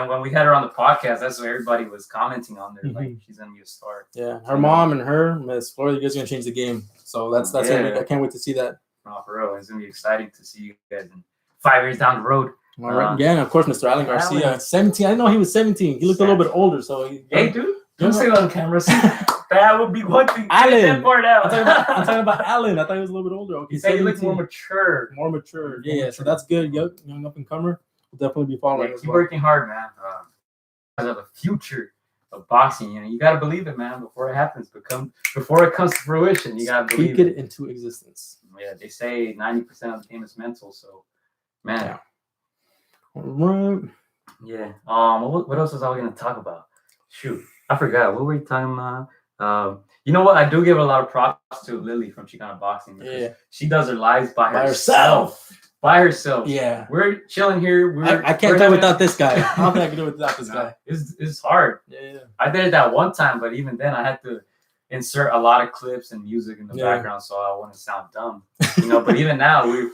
When we had her on the podcast, that's what everybody was commenting on there. Like, she's gonna be a star. Yeah, her mom and her, Miss Florida, you guys are gonna change the game. So that's I can't wait to see that. Oh, for real, it's gonna be exciting to see you guys in 5 years down the road. All right. Yeah, and of course, Mr. Alan Garcia, 17. I didn't know he was 17. He looked a little bit older, so hey, dude, don't say it on camera. That would be one thing. Alan. That part out. I'm talking about Alan. I thought he was a little bit older. Okay, you say you look more mature. More mature. Yeah, so that's good. Young up and comer. We'll definitely be following. Yeah, keep working hard, man. The future of boxing, you got to believe it, man. Before it happens, before it comes to fruition, you got to believe it into existence. Yeah, they say 90% of the game is mental. So, man. Yeah. Right. Yeah. What else was I going to talk about? Shoot, I forgot. What were we talking about? You know what? I do give a lot of props to Lily from Chicana Boxing. Because she does her lives by herself. By herself. Yeah. We're chilling here. I can't do it without this guy. I don't think I can do it without this guy. It's hard. Yeah. I did it that one time, but even then I had to insert a lot of clips and music in the background so I wouldn't sound dumb. But even now we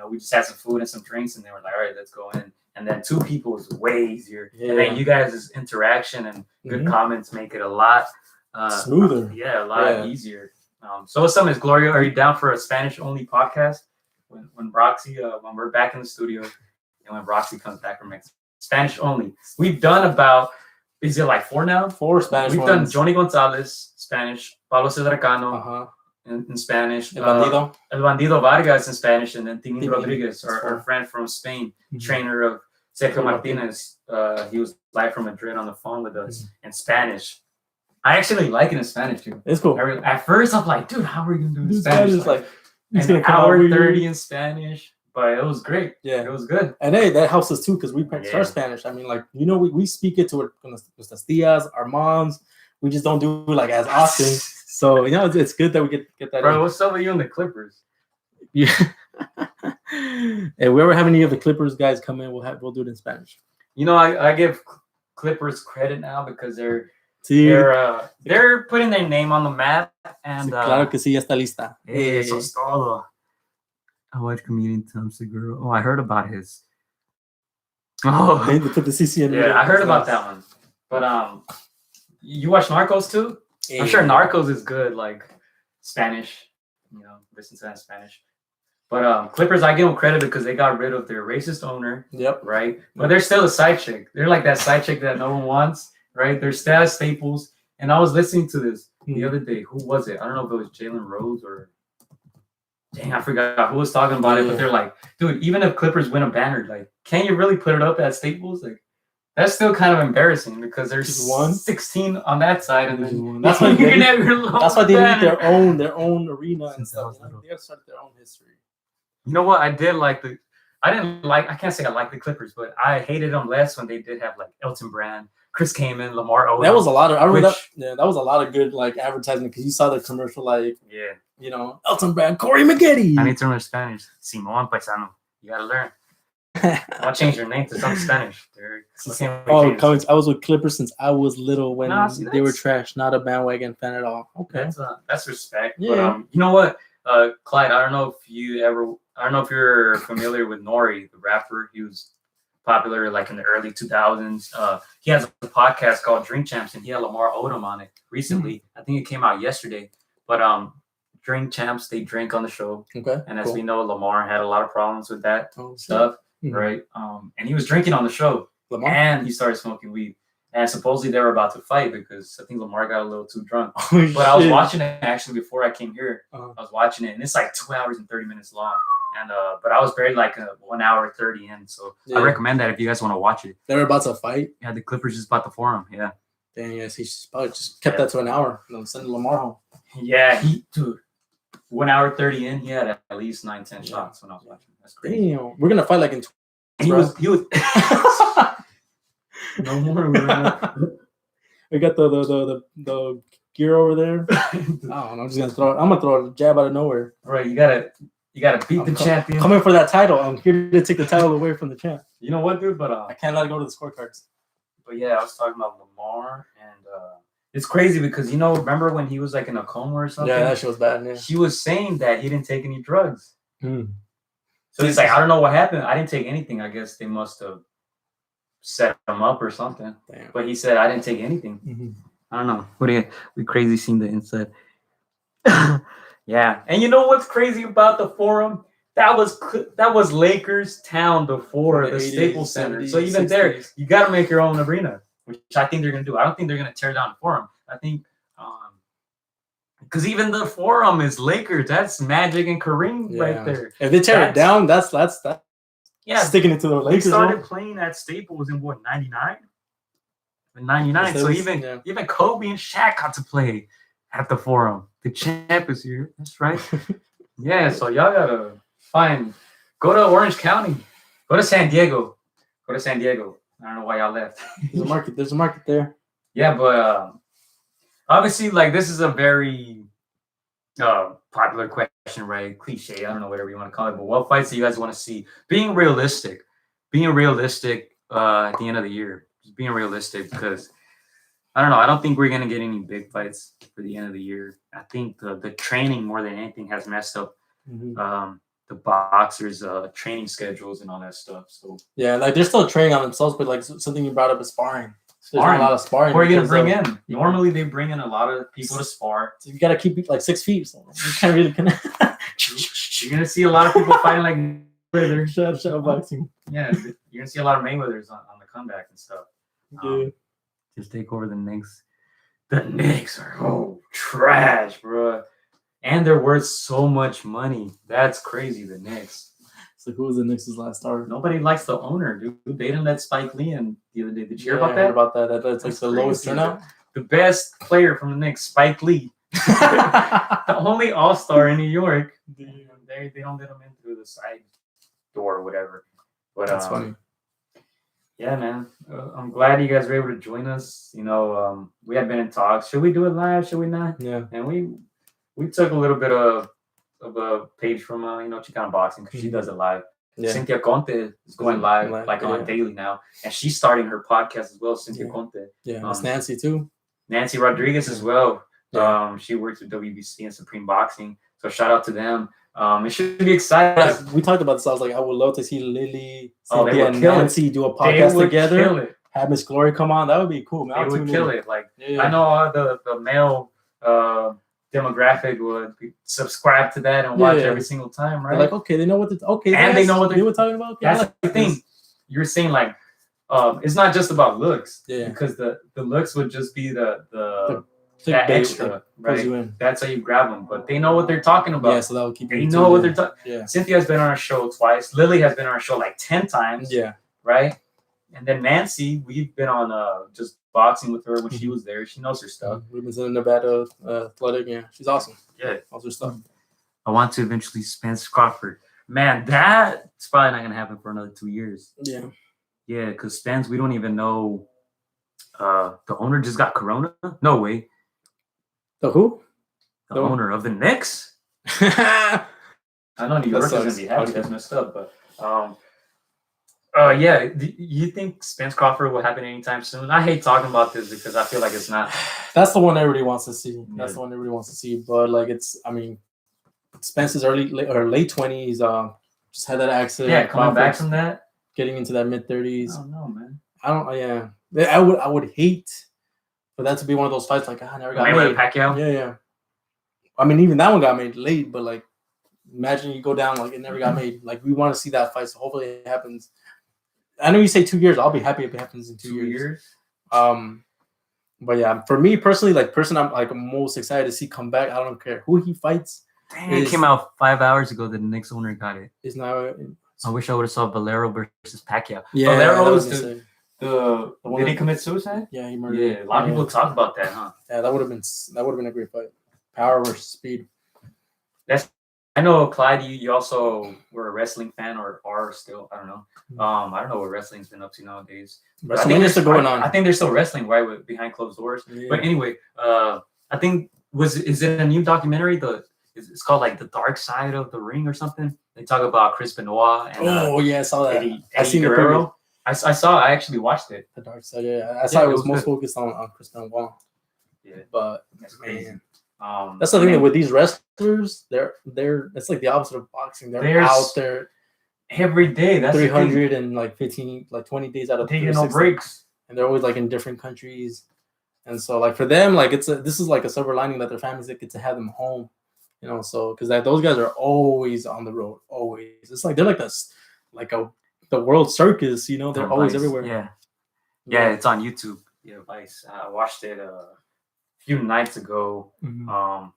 we just had some food and some drinks and they were like, all right, let's go in. And then two people is way easier. Yeah. And then you guys' interaction and good comments make it a lot smoother. Yeah, a lot easier. So what's up, Miss Gloria? Are you down for a Spanish only podcast? When Roxy, when we're back in the studio, and when Roxy comes back from Mexico, Spanish only. We've done about, is it like 4 now? 4 Spanish. We've done Johnny Gonzalez, Spanish, Pablo Cedracano in Spanish, El Bandido Vargas in Spanish, and then Tinin Rodriguez, our friend from Spain, trainer of Sergio Martinez. He was live from Madrid on the phone with us in Spanish. I actually like it in Spanish too. It's cool. At first, I'm like, dude, how are we gonna do it in Spanish? Like an hour 30 in Spanish, but it was great. Yeah, it was good. And hey, that helps us too because we practice our Spanish. I mean, like we speak it to nuestras tías, our moms. We just don't do it like as often. So it's good that we get that. Bro, what's up with you and the Clippers? Yeah. If we ever have any of the Clippers guys come in, we'll do it in Spanish. I give Clippers credit now because they're putting their name on the map. And claro que sí, ya está lista. Eso es todo. I watch comedian Tom Segura. Oh, I heard about his. Oh, they put the CCN. Yeah, I heard about that one. But you watch Narcos too? Yeah. I'm sure Narcos is good, like Spanish. Listen to that in Spanish. But Clippers, I give them credit because they got rid of their racist owner. Yep. Right. But they're still a side chick. They're like that side chick that no one wants. Right. They're still staples. And I was listening to this the other day. Who was it? I don't know if it was Jalen Rose or. Dang, I forgot who was talking about it. But they're like, dude, even if Clippers win a banner, like, can you really put it up at Staples? Like, that's still kind of embarrassing because there's 16 on that side, and then that's why they need their own arena and stuff. They have started their own history. You know what? I can't say I like the Clippers, but I hated them less when they did have like Elton Brand, Chris Kaman, Lamar Odom. That was a lot of. I remember that was a lot of good like advertisement because you saw the commercial like Elton Brand, Corey Maggette. I need to learn Spanish. Simón Paisano, you gotta learn. I'll change your name to some Spanish. I was with Clippers since I was little when they were trash. Not a bandwagon fan at all. Okay, that's respect. Yeah. But you know what, Clyde? I don't know if you're familiar with Nori, the rapper. He was popular like in the early 2000s. He has a podcast called Drink Champs, and he had Lamar Odom on it recently. I think it came out yesterday. But Drink Champs, they drink on the show. Okay. And as we know, Lamar had a lot of problems with that stuff. Right. And he was drinking on the show. Lamar? And he started smoking weed. And supposedly they were about to fight because I think Lamar got a little too drunk. But I was watching it actually before I came here. I was watching it, and it's like 2 hours and 30 minutes long. And but I was barely like 1 hour 30 in. So I recommend that if you guys want to watch it. They were about to fight? Yeah, the Clippers just bought the forum. Yeah. Dang, yes, he probably just kept that to an hour. Send Lamar home. Yeah, 1 hour 30 in, he had at least 9-10 shots when I was watching. That's crazy. Damn, we're gonna fight like in. He was. No more. We got the gear over there. I don't know. I'm gonna throw a jab out of nowhere. All right, you gotta beat the champion. Coming for that title. I'm here to take the title away from the champ. You know what, dude? But I can't let it go to the scorecards. But yeah, I was talking about Lamar, and it's crazy because remember when he was like in a coma or something? Yeah, that shit was bad. Yeah. He was saying that he didn't take any drugs. So he's like, I don't know what happened. I didn't take anything. I guess they must have set him up or something. Damn. But he said, I didn't take anything. I don't know. We crazy seeing the inside. Yeah. And you know what's crazy about the forum? That was Lakers town before the 80s, Staples Center. 70s, So even there, 60s. you got to make your own arena, which I think they're going to do. I don't think they're going to tear down the Forum. I think because even the Forum is Lakers. That's Magic and Kareem right there. If they tear it down, that's yeah. sticking it to the They Lakers. started playing at Staples in what 99. In 99, so even Kobe and Shaq got to play at the Forum. The champ is here. That's right. Yeah, so y'all gotta go to Orange County, go to San Diego. I don't know why y'all left. There's a market there. Yeah, but obviously, like, this is a very popular question, right? Cliche, I don't know, whatever you want to call it. But what fights do you guys want to see? Being realistic at the end of the year. Just being realistic, because I don't know. I don't think we're gonna get any big fights for the end of the year. I think the training more than anything has messed up the boxers' training schedules and all that stuff. So yeah, like they're still training on themselves, but like something you brought up is sparring. There's not a lot of sparring. Who are you gonna bring in? Normally they bring in a lot of people to spar. So you gotta keep like 6 feet. So you can't really connect. You're gonna see a lot of people fighting like Mayweather. Shadow boxing. Yeah, you're gonna see a lot of Mayweathers on the comeback and stuff. Yeah. Just take over the Knicks. The Knicks are trash, bro. And they're worth so much money. That's crazy, the Knicks. So who was the Knicks' last star? Nobody likes the owner, dude. They didn't let Spike Lee in the other day. Did you hear I about that? heard about that. That's like the lowest turnout. The best player from the Knicks, Spike Lee. The only all-star in New York. They don't let him in through the side door or whatever. But that's funny. Yeah, man. I'm glad you guys were able to join us. You know, we have been in talks. Should we do it live? Should we not? Yeah. And we took a little bit of a page from Chicano Boxing, because she does it live. Yeah. Cynthia Conte is going live on daily now, and she's starting her podcast as well. Cynthia Conte. Yeah, it's Nancy too. Nancy Rodriguez as well. Yeah. She works with WBC and Supreme Boxing, so shout out to them. It should be exciting. We talked about this. I was like, I would love to see Lily, Cynthia, and Nancy do a podcast together. Have Miss Glory come on. That would be cool. Man. They would kill it. Like, I know the male demographic would subscribe to that and watch every single time, right? They're like, okay, they know what they know what they were talking about. Okay, that's the thing. You're saying, like, it's not just about looks, because the looks would just be the extra, right? That's how you grab them, but they know what they're talking about. Yeah, so that will keep. They know what they're talking. Yeah. Cynthia has been on our show twice. Lily has been on our show like 10 times. Yeah. Right. And then Nancy, we've been on just boxing with her when she was there. She knows her stuff. We've been in Nevada Athletic. Yeah, she's awesome. Yeah, knows her stuff. I want to eventually Spence Crawford. Man, that's probably not gonna happen for another 2 years. Yeah. Yeah, because Spence, we don't even know. The owner just got corona. No way. The who? The owner of the Knicks. I know New York is gonna be happy. That's messed up, but yeah. Do you think Spence Crawford will happen anytime soon? I hate talking about this because I feel like it's not. That's the one everybody wants to see. That's the one everybody wants to see. But like, Spence is late 20s. Just had that accident. Yeah, coming back from that, getting into that mid-30s. I don't know, man. I would hate for that to be one of those fights. Like, I never got made. Pacquiao. Yeah. I mean, even that one got made late, but like, imagine you go down like it never got made. Like, we want to see that fight, so hopefully it happens. I know you say 2 years. I'll be happy if it happens in 2 years. But yeah, for me personally, I'm like most excited to see come back. I don't care who he fights. Dang, it came out 5 hours ago. The Knicks owner got it. It's now. I wish I would have saw Valero versus Pacquiao. Yeah, Valero is did he commit suicide? Yeah, he murdered. Yeah, a lot of people talk about that, huh? Yeah, that would have been a great fight. Power versus speed. I know, Clyde, you also were a wrestling fan or are still. I don't know. I don't know what wrestling's been up to nowadays. I think they're still going on. I think they're still wrestling, right, behind closed doors. Yeah. But anyway, I think is it a new documentary? It's called like The Dark Side of the Ring or something. They talk about Chris Benoit and I saw that. I seen Guerrero. I actually watched it. The Dark Side, yeah. I saw it was most focused on Chris Benoit. Yeah, but that's crazy. Man. That's the thing with these wrestlers. They're it's like the opposite of boxing. They're out there every day. That's 300 and like 15, like 20 days out of taking no breaks, and they're always like in different countries. And so like for them, like this is like a silver lining that their families get to have them home You know, so because those guys are always on the road, always. It's like they're like the world circus. You know, they're always Vice. everywhere. Yeah, it's on YouTube. Yeah, Vice. I watched it a few nights ago. Mhm.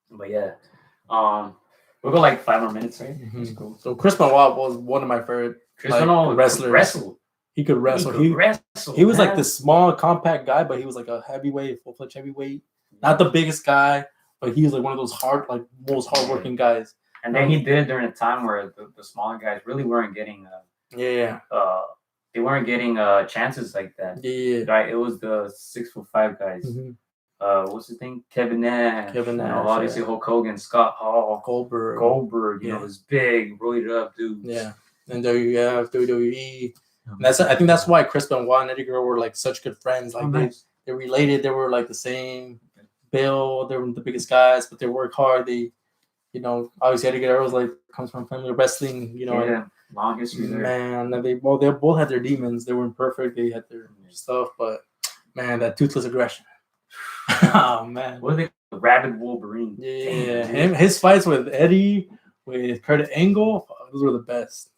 But yeah, we'll go like 5 more minutes, right? Mhm. That's cool. So Chris Benoit was one of my favorite wrestlers. Wrestle. He could wrestle. He was like this small, compact guy, but he was like a heavyweight, full-fledged heavyweight. Not the biggest guy, but he was like one of those most hardworking guys. And then he did it during a time where the smaller guys really weren't getting they weren't getting chances like that. Yeah. Right. It was the 6'5" guys. Mm-hmm. What's his name? Kevin Nash. Obviously Hulk Hogan, Scott Hall, Goldberg. You know, was big, roided up dudes. Yeah. And WWF, WWE. And I think that's why Chris Benoit and Eddie Guerrero were like such good friends. Like they related. They were like the same build. They were the biggest guys, but they work hard. They, you know, obviously Eddie Guerrero was like comes from family of wrestling. You know, and long history there. Man, and they both had their demons. They weren't perfect. They had their stuff, but man, that toothless aggression. Oh man, what are they? The Rabid Wolverine. Yeah, his fights with Eddie, with Kurt Angle, those were the best.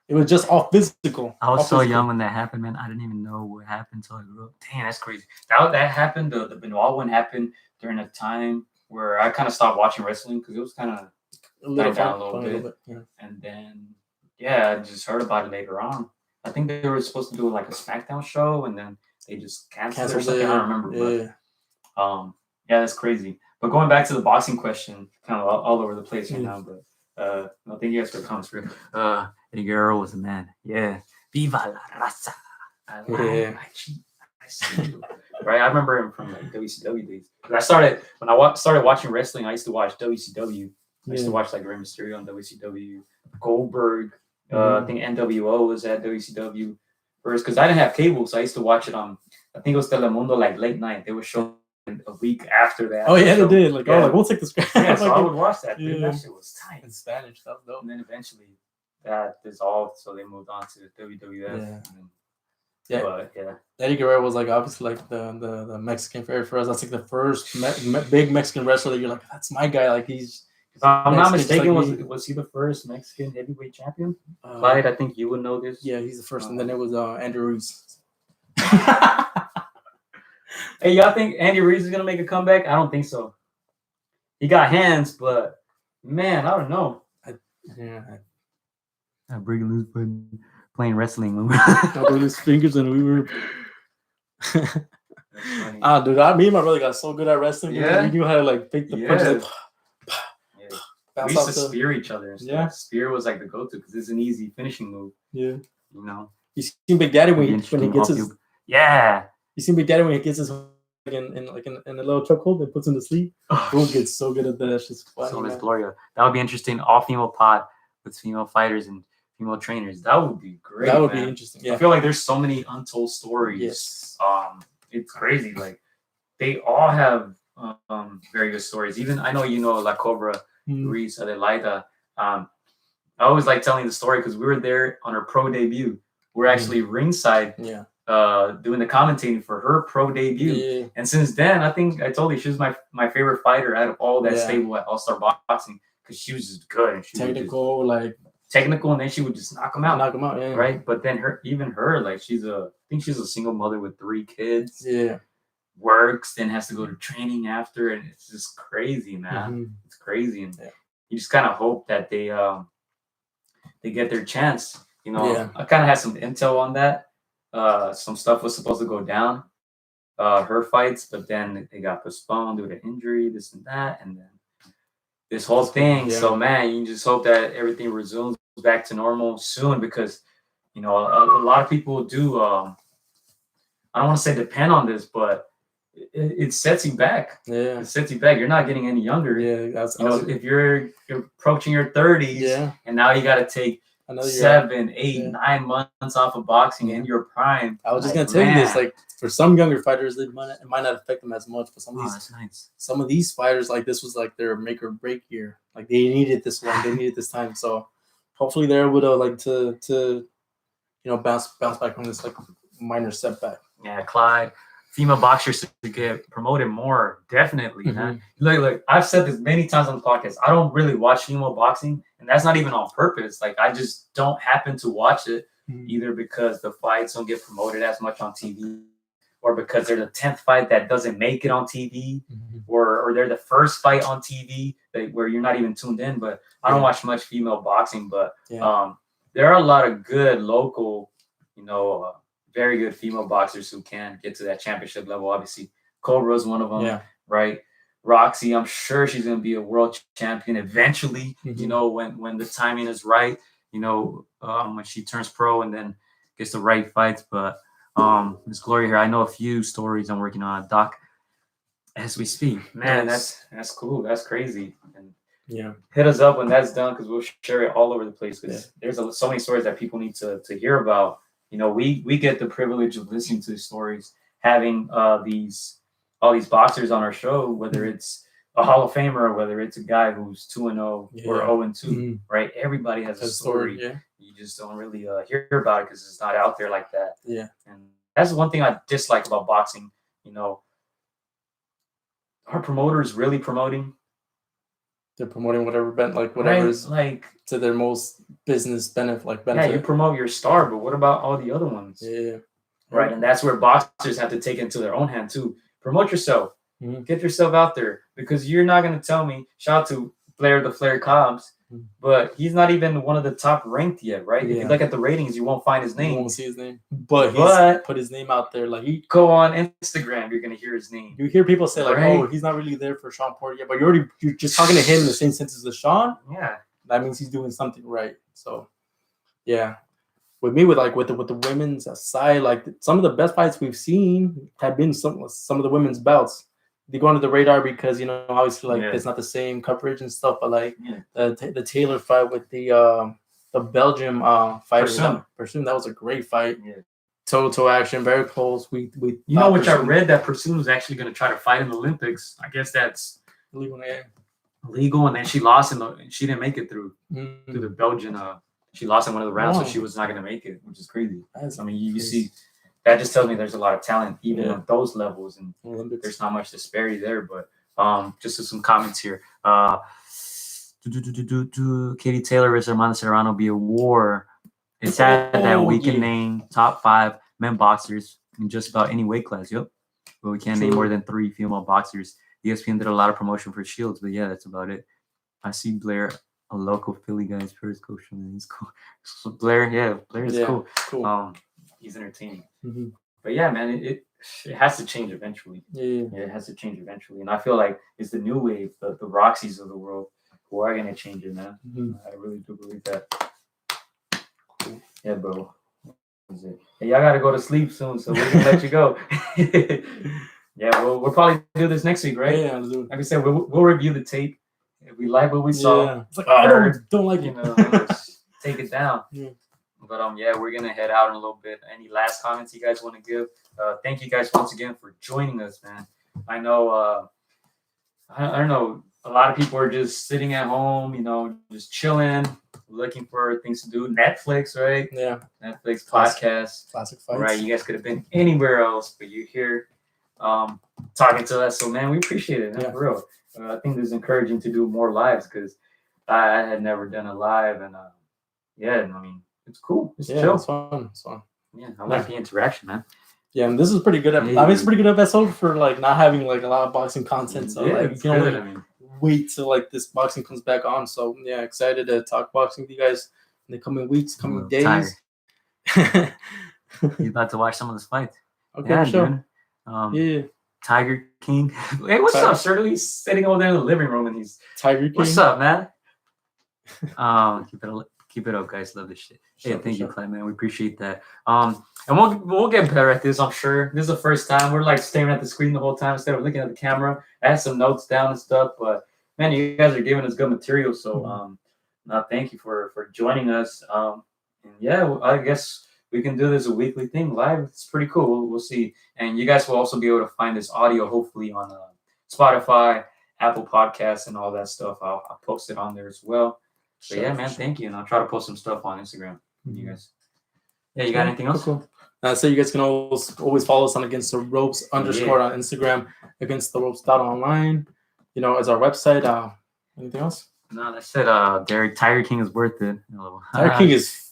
It was just all physical. I was so young when that happened, man. I didn't even know what happened until I grew up. Dang, that's crazy. That happened. The Benoit one happened during a time where I kind of stopped watching wrestling because it was kind of down a little bit. Yeah. And then, I just heard about it later on. I think they were supposed to do like a SmackDown show, and then they just canceled it or something. I don't remember. But that's crazy. But going back to the boxing question, kind of all over the place right now. But I think you guys could come through. Eddie Guerrero was the man. Yeah. Viva la raza. I see you. Right. I remember him from like WCW days. When I started watching wrestling, I used to watch WCW. I used to watch like Rey Mysterio on WCW, Goldberg. I think NWO was at WCW first because I didn't have cable, so I used to watch it on. I think it was Telemundo, like late night. They would show a week after that. Oh yeah, they did. Like we'll take this. Yeah, so I would watch that. Dude, that shit was tight in Spanish. That was dope. And then eventually that dissolved, so they moved on to WWF. Eddie Guerrero was like obviously like the Mexican favorite for us. That's like the first big Mexican wrestler that you're like, that's my guy. Like he's. If I'm not mistaken, was he the first Mexican heavyweight champion? Clyde, I think you would know this. Yeah, he's the first, and then it was Andrew Ruiz. Hey, y'all think Andy Ruiz is gonna make a comeback? I don't think so. He got hands, but man, I don't know. I break loose playing wrestling. I broke his fingers and we were. Dude, me and my brother got so good at wrestling. Yeah, we knew how to like fake the punches. We used to spear each other and stuff. Yeah. Spear was like the go-to because it's an easy finishing move. Yeah. You know. You see Big Daddy when he gets his. Yeah. You see Big Daddy when he gets his in a little chokehold and puts him to sleep. Who gets so good at that? It's just funny. So is Gloria. That would be interesting. All female pod with female fighters and female trainers. That would be great. That would be interesting. Yeah. I feel like there's so many untold stories. Yes. It's crazy. Like they all have very good stories. Even I know La Cobra. Ruiz Adelaida. I always like telling the story because we were there on her pro debut. We're actually ringside doing the commentating for her pro debut. Yeah. And since then, I think I told you she was my favorite fighter out of all that stable at All-Star Boxing because she was just good. And she technical, and then she would just knock them out. Yeah. Right? But then her, like I think she's a single mother with 3 kids. Yeah. Works, then has to go to training after, and it's just crazy, man. It's crazy, and you just kind of hope that they get their chance. I kind of had some intel on that. Some stuff was supposed to go down, her fights, but then they got postponed due to injury, this and that, and then this whole thing. Yeah. So, man, you just hope that everything resumes back to normal soon because, a lot of people do. I don't want to say depend on this, but it sets you back. Yeah, it sets you back. You're not getting any younger. Yeah, that's if you're approaching your 30s, and now you got to take 7, 8, 9 months off of boxing in your prime. I was just gonna tell you this. Like for some younger fighters, it might not affect them as much. But some of these fighters, like this was like their make or break year. Like they needed this one. They needed this time. So hopefully they're able to bounce back from this like minor setback. Yeah, Clyde. female boxers to get promoted more. Definitely, Mm-hmm. man. Look, I've said this many times on the podcast. I don't really watch female boxing, and that's not even on purpose. Like, I just don't happen to watch it either because the fights don't get promoted as much on TV, or because they're the 10th fight that doesn't make it on TV, or they're the first fight on TV where you're not even tuned in. But I don't watch much female boxing, but there are a lot of good local, very good female boxers who can get to that championship level. Obviously, Cobra is one of them, right? Roxy, I'm sure she's going to be a world champion eventually, when the timing is right, when she turns pro and then gets the right fights. But Miss Gloria here, I know a few stories I'm working on a doc as we speak. Man, that's cool. That's crazy. And hit us up when that's done, because we'll share it all over the place, because there's so many stories that people need to hear about. We get the privilege of listening to stories, having all these boxers on our show, whether it's a Hall of Famer or whether it's a guy who's 2-0 or 0-2, right? Everybody has a story. You just don't really hear about it because it's not out there like that. And that's one thing I dislike about boxing. Our promoters really promoting. They're promoting whatever is like to their most business benefit. Yeah, you promote your star, but what about all the other ones? Right, and that's where boxers have to take it into their own hand too. Promote yourself, get yourself out there, because you're not going to tell me. Shout out to Blair the Flair Cobbs, but he's not even one of the top ranked yet, right? If you look at the ratings, you won't find his name. You won't see his name, but he's put his name out there. Like, go on Instagram, you're going to hear his name. You hear people say like, "Oh, he's not really there for Sean Porter," but you're just talking to him in the same sentence as Sean. Yeah, that means he's doing something right. So, yeah. With me, with the women's side, like some of the best fights we've seen have been some of the women's belts. They go under the radar because obviously it's not the same coverage and stuff. But like the Taylor fight with the Belgium fighter, Pursuit, that was a great fight. Toe action, very close. We which I read that Pursuit was actually going to try to fight in the Olympics. I guess that's illegal, and then she lost she didn't make it through the Belgian. She lost in one of the rounds, so she was not going to make it, which is crazy. You see, that just tells me there's a lot of talent even at those levels, and there's not much disparity there. But just some comments here. Katie Taylor versus Armando Serrano be a war. It's sad that we can name top 5 men boxers in just about any weight class. But we can't name more than 3 female boxers. ESPN did a lot of promotion for Shields, but that's about it. I see Blair, a local Philly guy, is first coach. He's cool. So Blair is cool. He's entertaining. But man, it has to change eventually. It has to change eventually, and I feel like it's the new wave, the Roxys of the world, who are gonna change it, man. I really do believe that. Cool. Yeah, bro. Hey, y'all gotta go to sleep soon, so we're gonna let you go. We'll probably do this next week, right? Yeah. Like I said, we'll review the tape. If we like what we saw, it's like I don't like it. Take it down. But we're gonna head out in a little bit. Any last comments you guys want to give? Thank you guys once again for joining us, man. I know I don't know, a lot of people are just sitting at home, just chilling, looking for things to do. Netflix, right? Yeah. Netflix podcast. Classic fights. Right. You guys could have been anywhere else, but you're here talking to us. So man, we appreciate it, man, for real. I think this is encouraging to do more lives, because I had never done a live, and it's cool. It's chill. It's fun. Yeah, I like the interaction, man. Yeah, and this is pretty good. It's a pretty good episode for not having a lot of boxing content. So you can only wait till this boxing comes back on. So excited to talk boxing with you guys in the coming weeks, coming days. You're about to watch some of this fights. Okay, sure. Tiger King. Hey, what's up, sir? He's sitting over there in the living room, and he's Tiger King. What's up, man? Keep it up, guys. Love this shit. Thank you, Clay, man. We appreciate that. And we'll get better at this, I'm sure. This is the first time we're staring at the screen the whole time instead of looking at the camera. I had some notes down and stuff, but man, you guys are giving us good material. So thank you for joining us. I guess we can do this a weekly thing live. It's pretty cool. We'll see. And you guys will also be able to find this audio hopefully on Spotify, Apple Podcasts, and all that stuff. I'll post it on there as well. But man, thank you. And I'll try to post some stuff on Instagram. You guys. Yeah, you got anything else? Cool. So you guys can always follow us on Against the Ropes _ on Instagram, againstdaropes.online. As our website. Anything else? No, that's it. Derek, Tiger King is worth it. Tiger King is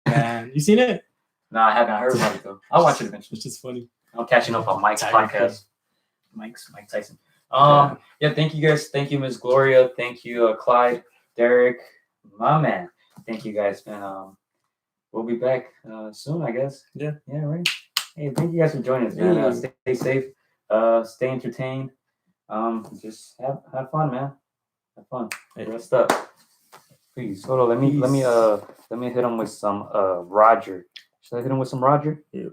man. You seen it? No, I haven't heard about it though. I'll watch it eventually. It's just funny. I'm catching up on Mike's Tiger podcast. Mike Tyson. Yeah, thank you guys. Thank you, Miss Gloria. Thank you, Clyde, Derek, my man. Thank you guys, man. We'll be back soon, I guess. Yeah, right. Hey, thank you guys for joining us, man. Stay safe. Stay entertained. Just have fun, man. Have fun. Hey, rest up. Please. Hold on. Let me hit him with some Roger. Should I hit him with some Roger? Yeah.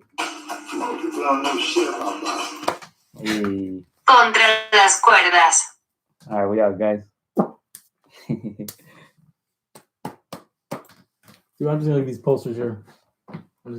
Hey. Contra las cuerdas. All right, we out, guys. Dude, I'm just gonna leave these posters here.